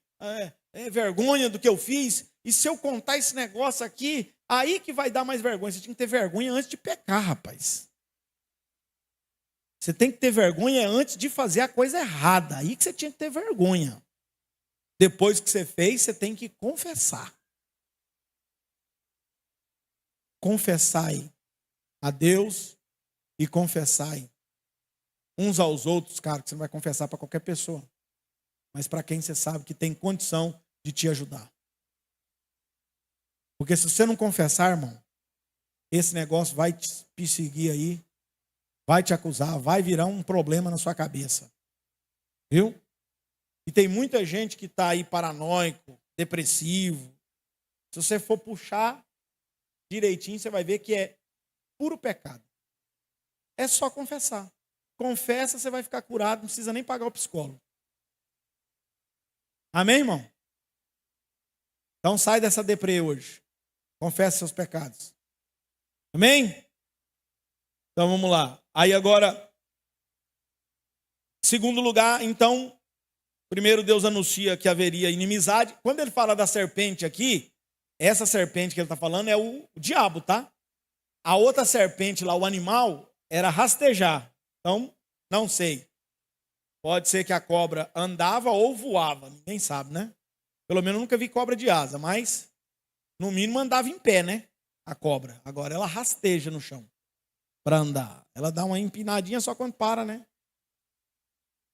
vergonha do que eu fiz. E se eu contar esse negócio aqui, aí que vai dar mais vergonha. Você tinha que ter vergonha antes de pecar, rapaz. Você tem que ter vergonha antes de fazer a coisa errada. Aí que você tinha que ter vergonha. Depois que você fez, você tem que confessar. Confessai a Deus e confessai uns aos outros, cara, que você não vai confessar para qualquer pessoa. Mas para quem você sabe que tem condição de te ajudar. Porque se você não confessar, irmão, esse negócio vai te perseguir aí, vai te acusar, vai virar um problema na sua cabeça. Viu? E tem muita gente que está aí paranoico, depressivo. Se você for puxar direitinho, você vai ver que é puro pecado. É só confessar. Confessa, você vai ficar curado, não precisa nem pagar o psicólogo. Amém, irmão? Então sai dessa deprê hoje. Confessa seus pecados. Amém? Então vamos lá. Aí agora, segundo lugar, então, primeiro Deus anuncia que haveria inimizade. Quando ele fala da serpente aqui, essa serpente que ele está falando é o diabo, tá? A outra serpente lá, o animal, era rastejar. Então, não sei. Pode ser que a cobra andava ou voava. Ninguém sabe, né? Pelo menos eu nunca vi cobra de asa, mas no mínimo andava em pé, né? A cobra. Agora ela rasteja no chão para andar. Ela dá uma empinadinha só quando para, né?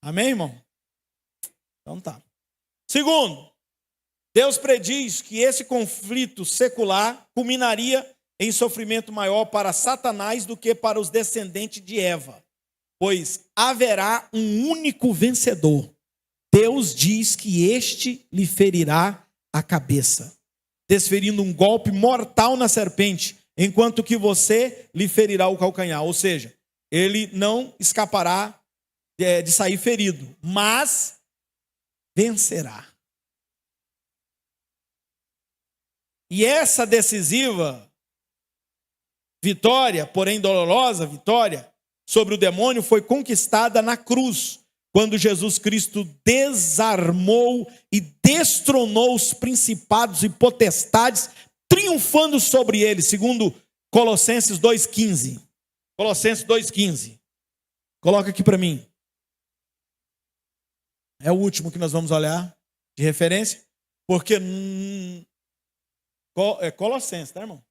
Amém, irmão? Então tá. Segundo, Deus prediz que esse conflito secular culminaria em sofrimento maior para Satanás do que para os descendentes de Eva, pois haverá um único vencedor. Deus diz que este lhe ferirá a cabeça, desferindo um golpe mortal na serpente, enquanto que você lhe ferirá o calcanhar. Ou seja, ele não escapará de sair ferido, mas vencerá. E essa decisiva vitória, porém dolorosa vitória, sobre o demônio foi conquistada na cruz, quando Jesus Cristo desarmou e destronou os principados e potestades, triunfando sobre eles, segundo Colossenses 2,15. Colossenses 2,15. Coloca aqui para mim. É o último que nós vamos olhar de referência, porque é Colossenses, tá, irmão?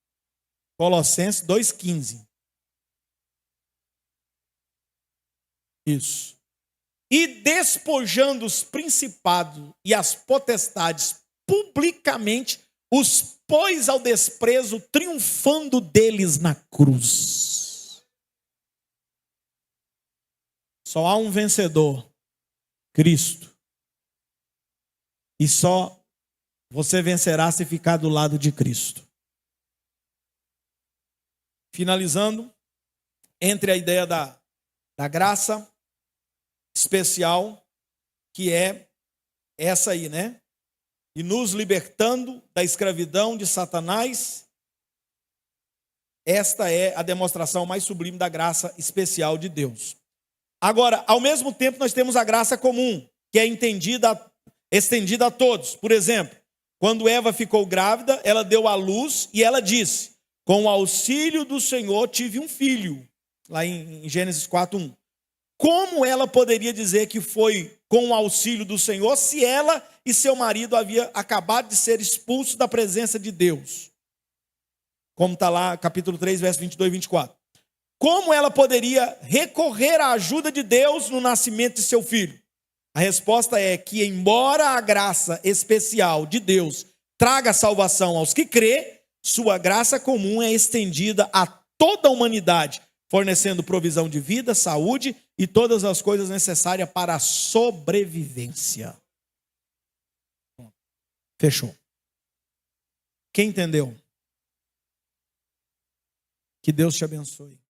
Colossenses 2,15. Isso. E despojando os principados e as potestades publicamente, os pôs ao desprezo, triunfando deles na cruz. Só há um vencedor, Cristo. E só você vencerá se ficar do lado de Cristo. Finalizando, entre a ideia da graça especial, que é essa aí, né? E nos libertando da escravidão de Satanás, esta é a demonstração mais sublime da graça especial de Deus. Agora, ao mesmo tempo, nós temos a graça comum, que é estendida a todos. Por exemplo, quando Eva ficou grávida, ela deu à luz e ela disse: com o auxílio do Senhor tive um filho. Lá em Gênesis 4:1. Como ela poderia dizer que foi com o auxílio do Senhor se ela e seu marido haviam acabado de ser expulsos da presença de Deus? Como está lá, capítulo 3, verso 22 e 24. Como ela poderia recorrer à ajuda de Deus no nascimento de seu filho? A resposta é que, embora a graça especial de Deus traga salvação aos que crê, sua graça comum é estendida a toda a humanidade, fornecendo provisão de vida, saúde e todas as coisas necessárias para a sobrevivência. Fechou. Quem entendeu? Que Deus te abençoe.